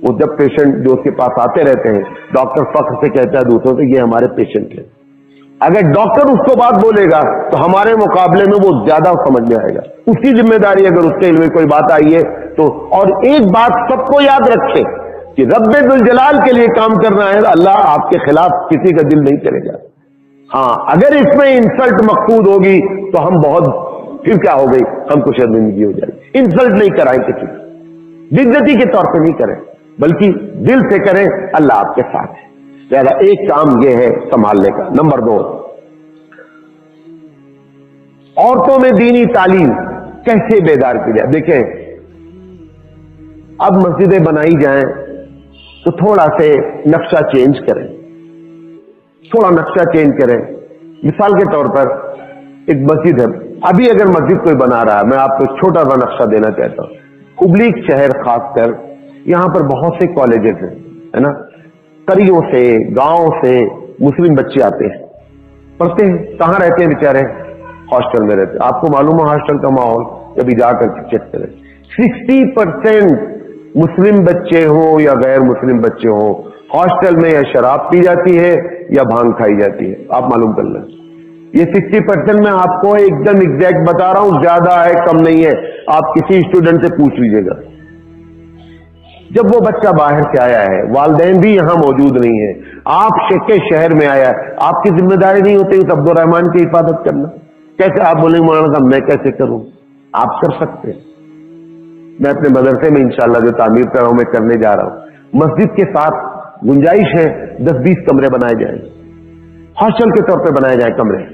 वो जब पेशेंट जो उसके पास आते रहते हैं, डॉक्टर फख्र से कहता है दूसरों से, ये हमारे पेशेंट हैं। अगर डॉक्टर उसको बात बोलेगा तो हमारे मुकाबले में वो ज्यादा समझ में आएगा। उसकी जिम्मेदारी, अगर उसके इल्म में कोई बात आई है तो, और एक बात सबको याद रखे कि रब्बे दुल जलाल के लिए काम करना है, अल्लाह आपके खिलाफ किसी का दिल नहीं करेगा। हाँ, अगर इसमें इंसल्ट मकसूद होगी तो हम बहुत, फिर क्या हो गई, हमको शर्मिंदगी हो जाएगी। इंसल्ट नहीं कराएं किसी, बेइज्जती के तौर पे नहीं करें, बल्कि दिल से करें, अल्लाह आपके साथ है। लिहाजा एक काम यह है संभालने का। नंबर 2, औरतों में दीनी तालीम कैसे बेदार की जाए। देखें, अब मस्जिदें बनाई जाएं तो थोड़ा से नक्शा चेंज करें, थोड़ा नक्शा चेंज करें। मिसाल के तौर पर एक मस्जिद है, अभी अगर मस्जिद कोई बना रहा है, मैं आपको एक छोटा सा नक्शा देना चाहता हूं। हुबली शहर खासकर, यहां पर बहुत से कॉलेजेस हैं, है ना, करियों से, गांव से मुस्लिम बच्चे आते हैं, पढ़ते हैं। कहां रहते हैं बेचारे? हॉस्टल में रहते हैं। आपको मालूम है हॉस्टल का माहौल, कभी जाकर चेक करें, 60% मुस्लिम बच्चे हों या गैर मुस्लिम बच्चे हों, हॉस्टल में या शराब पी जाती है या भांग खाई जाती है। आप मालूम कर लें। ये 60% में आपको एकदम एग्जैक्ट बता रहा हूं, ज्यादा है कम नहीं है। आप किसी स्टूडेंट से पूछ लीजिएगा। जब वो बच्चा बाहर से आया है, वालिदैन भी यहां मौजूद नहीं है, आप के शहर में आया है, आपकी जिम्मेदारी नहीं होती उस अब्दुर्रहमान की हिफाजत करना? कैसे आप बोलेंगे मौलाना साहब मैं कैसे करूं? आप कर सकते हैं। मैं अपने मदरसे में इंशाअल्लाह जो तामीर कर रहा हूं, मैं करने जा रहा हूं, मस्जिद के साथ गुंजाइश है 10-20 कमरे बनाए जाए, हॉस्टल के तौर पे बनाए जाए कमरे।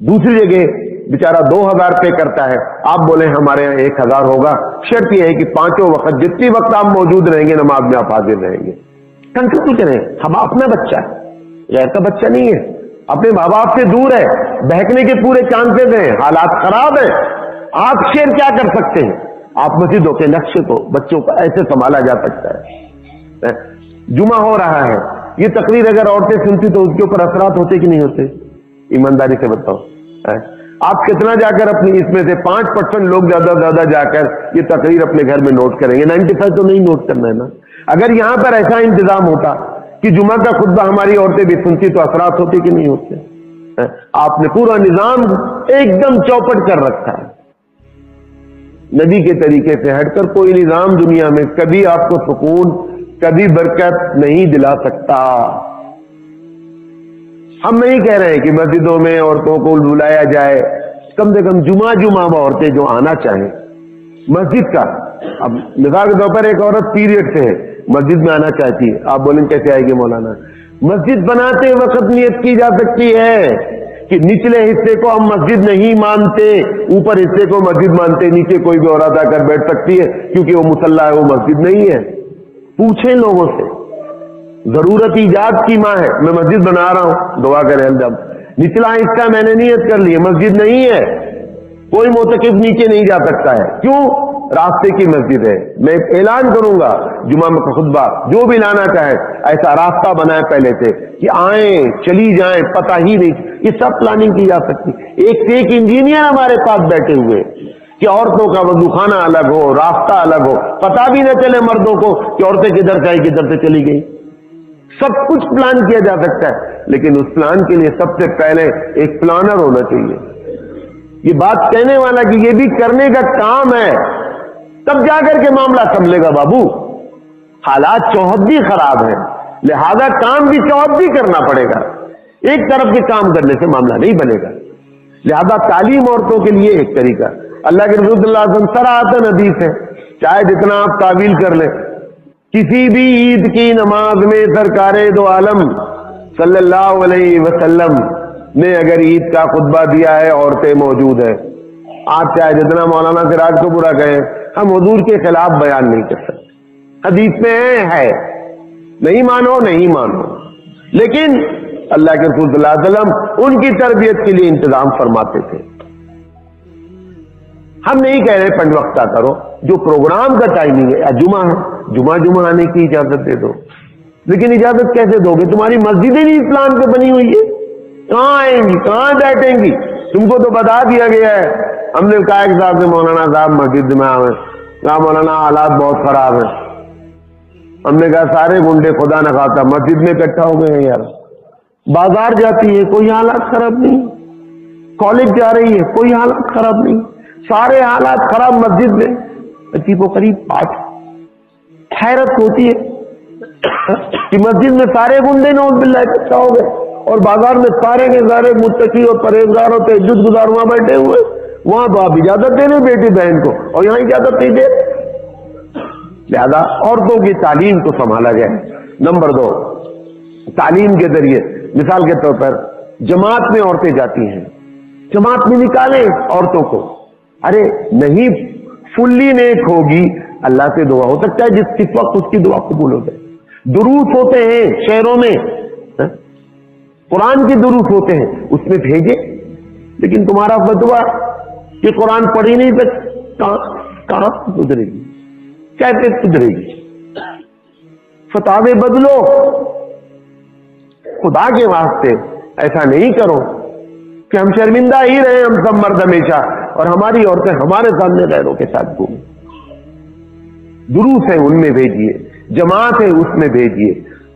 दूसरी जगह बेचारा 2000 पे करता है, आप बोले हमारे यहाँ 1000 होगा। शर्त यह है कि 5 वक्त, जितनी वक्त आप मौजूद रहेंगे नमाज में आप हाजिर रहेंगे। कंट्रोल करें, हम अपना बच्चा है, गैर का बच्चा नहीं है, अपने माँ बाप से दूर है, बहकने के पूरे चांसेस हैं, हालात खराब है। आप शेर क्या कर सकते हैं? आप मस्जिदों के नक्शे को, बच्चों को ऐसे संभाला जा सकता है। जुमा हो रहा है, ये तकरीर अगर औरतें सुनती तो उसके ऊपर असरात होते कि नहीं होते? ईमानदारी से बताओ। आप कितना जाकर अपनी, इसमें से 5% लोग ज्यादा जाकर ये तकरीर अपने घर में नोट करेंगे, 95 तो नहीं नोट करना है ना। अगर यहां पर ऐसा इंतजाम होता कि जुमा का खुतबा हमारी औरतें भी सुनती तो असरात होते कि नहीं होते? आपने पूरा निजाम एकदम चौपट कर रखा है। नबी के तरीके से हटकर कोई निजाम दुनिया में कभी आपको सुकून, कभी बरकत नहीं दिला सकता। हम नहीं कह रहे हैं कि मस्जिदों में औरतों को बुलाया जाए, कम से कम जुमा औरतें जो आना चाहें मस्जिद का। अब मिसाल के तौर पर एक औरत पीरियड से है, मस्जिद में आना चाहती है, आप बोलेंगे कैसे आएगी मौलाना? मस्जिद बनाते वक्त नियत की जा सकती है कि निचले हिस्से को हम मस्जिद नहीं मानते, ऊपर हिस्से को मस्जिद मानते, नीचे कोई भी औरत आकर बैठ सकती है क्योंकि वो मुसल्ला है, वो मस्जिद नहीं है। पूछें लोगों से, जरूरत ईजाद की माँ है, मैं मस्जिद बना रहा हूं, दुआ करें अल्लाह, निचला हिस्सा मैंने नियत कर ली, मस्जिद नहीं है, कोई मोतकिफ नीचे नहीं जा सकता है। क्यों? रास्ते की मस्जिद है। मैं ऐलान करूंगा जुमा में खुतबा, जो भी लाना चाहे ऐसा रास्ता बनाए पहले से कि आए चली जाएं, पता ही नहीं, ये सब प्लानिंग की जा सकती। एक से एक इंजीनियर हमारे पास बैठे हुए कि औरतों का वजूखाना अलग हो, रास्ता अलग हो, पता भी न चले मर्दों को कि औरतें किधर से आई किधर से चली गई। सब कुछ प्लान किया जा सकता है, लेकिन उस प्लान के लिए सबसे पहले एक प्लानर होना चाहिए। ये बात कहने वाला कि ये भी करने का काम है, तब जाकर के मामला संभलेगा बाबू। हालात चौहद्दी खराब है, लिहाजा काम भी चौहद्दी करना पड़ेगा। एक तरफ के काम करने से मामला नहीं बनेगा। लिहाजा तालीम औरतों के लिए एक तरीका, اللہ کے رسول صلی اللہ علیہ وسلم صراحتاً حدیث ہے، چاہے جتنا آپ تعویل کر لیں، کسی بھی عید کی نماز میں سرکار دو عالم صلی اللہ علیہ وسلم نے اگر عید کا خطبہ دیا ہے، عورتیں موجود ہیں، آپ چاہے جتنا مولانا سراج کو برا کہیں، ہم حضور کے خلاف بیان نہیں کر سکتے، حدیث میں ہے، نہیں مانو نہیں مانو، لیکن اللہ کے رسول صلی اللہ علیہ وسلم ان کی تربیت کے لیے انتظام فرماتے تھے۔ ہم نہیں کہہ رہے 5 وقت کرو، جو پروگرام کا ٹائمنگ ہے، جمعہ ہے، جمعہ آنے کی اجازت دے دو، لیکن اجازت کیسے دو گے؟ تمہاری مسجدیں نہیں اس پلان پہ بنی ہوئی ہے، کہاں آئیں گی، کہاں بیٹھیں گی؟ تم کو تو بتا دیا گیا ہے، ہم نے کہا ایک صاحب سے مولانا صاحب مسجد میں آئے، کہا مولانا حالات بہت خراب ہیں، ہم نے کہا سارے گنڈے خدا نہ خواستہ مسجد میں اکٹھا ہو گئے ہیں یار، بازار جاتی ہے کوئی حالات خراب نہیں، کالج جا رہی ہے کوئی حالات خراب نہیں، سارے حالات خراب مسجد میں، عجیب و غریب بات، حیرت ہوتی ہے کہ مسجد میں سارے گنڈے نعوذ باللہ اکٹھا ہو گئے اور بازار میں سارے کے سارے متقی اور پرہیزگار اور تہجد گزار وہاں بیٹھے ہوئے، وہاں تو آپ اجازت دے رہے بیٹی بہن کو اور یہاں اجازت نہیں دے۔ لہذا عورتوں کی تعلیم کو سنبھالا جائے۔ نمبر 2، تعلیم کے ذریعے مثال کے طور پر جماعت میں عورتیں جاتی ہیں، جماعت میں نکالیں عورتوں کو، ارے نہیں فلی نیک ہوگی، اللہ سے دعا ہو سکتا ہے جس وقت اس کی دعا قبول ہو جائے، دروس ہوتے ہیں شہروں میں، قرآن کے دروس ہوتے ہیں، اس میں بھیجے، لیکن تمہارا فتویٰ کہ قرآن پڑھی نہیں تو کہاں گزرے گی، کیسے گزرے گی؟ فتاوے بدلو، خدا کے واسطے ایسا نہیں کرو کہ ہم شرمندہ ہی رہے ہم سب مرد ہمیشہ اور ہماری عورتیں ہمارے سامنے غیروں کے ساتھ گھومیں۔ دروس ہے ان میں بھیجیے، جماعت ہے اس میں بھیجیے،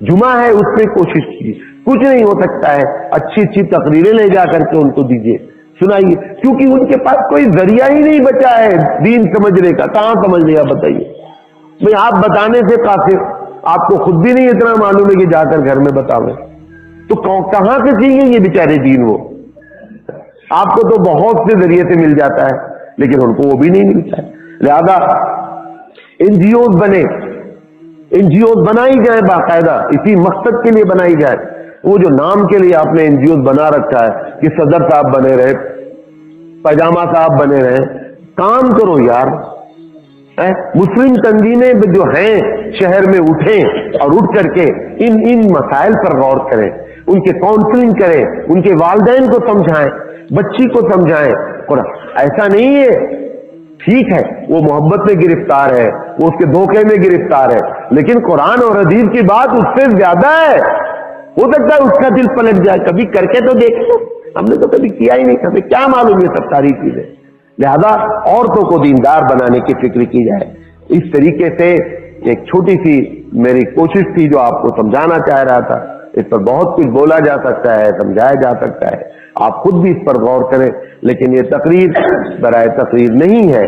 جمعہ ہے اس میں کوشش کیجیے، کچھ نہیں ہو سکتا ہے اچھی اچھی تقریریں لے جا کر کے ان کو دیجیے، سنائیے، کیونکہ ان کے پاس کوئی ذریعہ ہی نہیں بچا ہے دین سمجھنے کا، کہاں سمجھ لیا بتائیے؟ بھئی آپ بتانے سے قاصر، آپ کو خود بھی نہیں اتنا معلوم ہے کہ جا کر گھر میں بتاویں، تو کہاں سے سیکھیں یہ بیچارے دین؟ وہ آپ کو تو بہت سے ذریعے سے مل جاتا ہے لیکن ان کو وہ بھی نہیں ملتا ہے۔ لہذا این جی اوز بنے، این جی اوز بنائی جائے، باقاعدہ اسی مقصد کے لیے بنائی جائے، وہ جو نام کے لیے آپ نے این جی اوز بنا رکھا ہے کہ صدر صاحب بنے رہے، پائجامہ صاحب بنے رہے، کام کرو یار۔ مسلم تنظیمیں جو ہیں شہر میں اٹھیں اور اٹھ کر کے ان مسائل پر غور کریں، ان کے کاؤنسلنگ کریں، ان کے والدین کو سمجھائیں، بچی کو سمجھائیں۔ اور ایسا نہیں ہے، ٹھیک ہے وہ محبت میں گرفتار ہے، وہ اس کے دھوکے میں گرفتار ہے، لیکن قرآن اور حدیث کی بات اس سے زیادہ ہے، ہو سکتا ہے اس کا دل پلٹ جائے، کبھی کر کے تو دیکھو، ہم نے تو کبھی کیا ہی نہیں، ہمیں کیا معلوم یہ سب ساری چیزیں۔ لہذا عورتوں کو دیندار بنانے کی فکر کی جائے۔ اس طریقے سے ایک چھوٹی سی میری کوشش تھی جو آپ کو سمجھانا چاہ رہا تھا، اس پر بہت کچھ بولا جا سکتا ہے، سمجھایا جا سکتا ہے، آپ خود بھی اس پر غور کریں، لیکن یہ تقریر برائے تقریر نہیں ہے،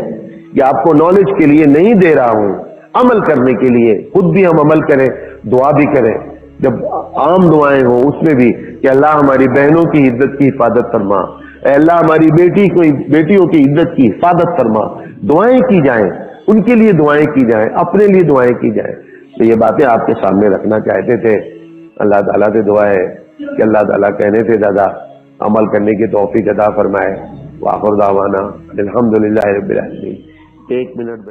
یہ آپ کو نالج کے لیے نہیں دے رہا ہوں، عمل کرنے کے لیے خود بھی ہم عمل کریں، دعا بھی کریں، جب عام دعائیں ہوں اس میں بھی کہ اللہ ہماری بہنوں کی عزت کی حفاظت فرما، اے اللہ ہماری بیٹیوں کی عزت کی حفاظت فرما، دعائیں کی جائیں، ان کے لیے دعائیں کی جائیں، اپنے لیے دعائیں کی جائیں۔ تو یہ باتیں آپ کے سامنے رکھنا چاہتے تھے۔ اللہ تعالیٰ سے دعا ہے کہ اللہ تعالیٰ کہنے سے زیادہ عمل کرنے کی توفیق عطا فرمائے۔ وآخر دعوانا الحمدللہ رب العالمین۔ 1 منٹ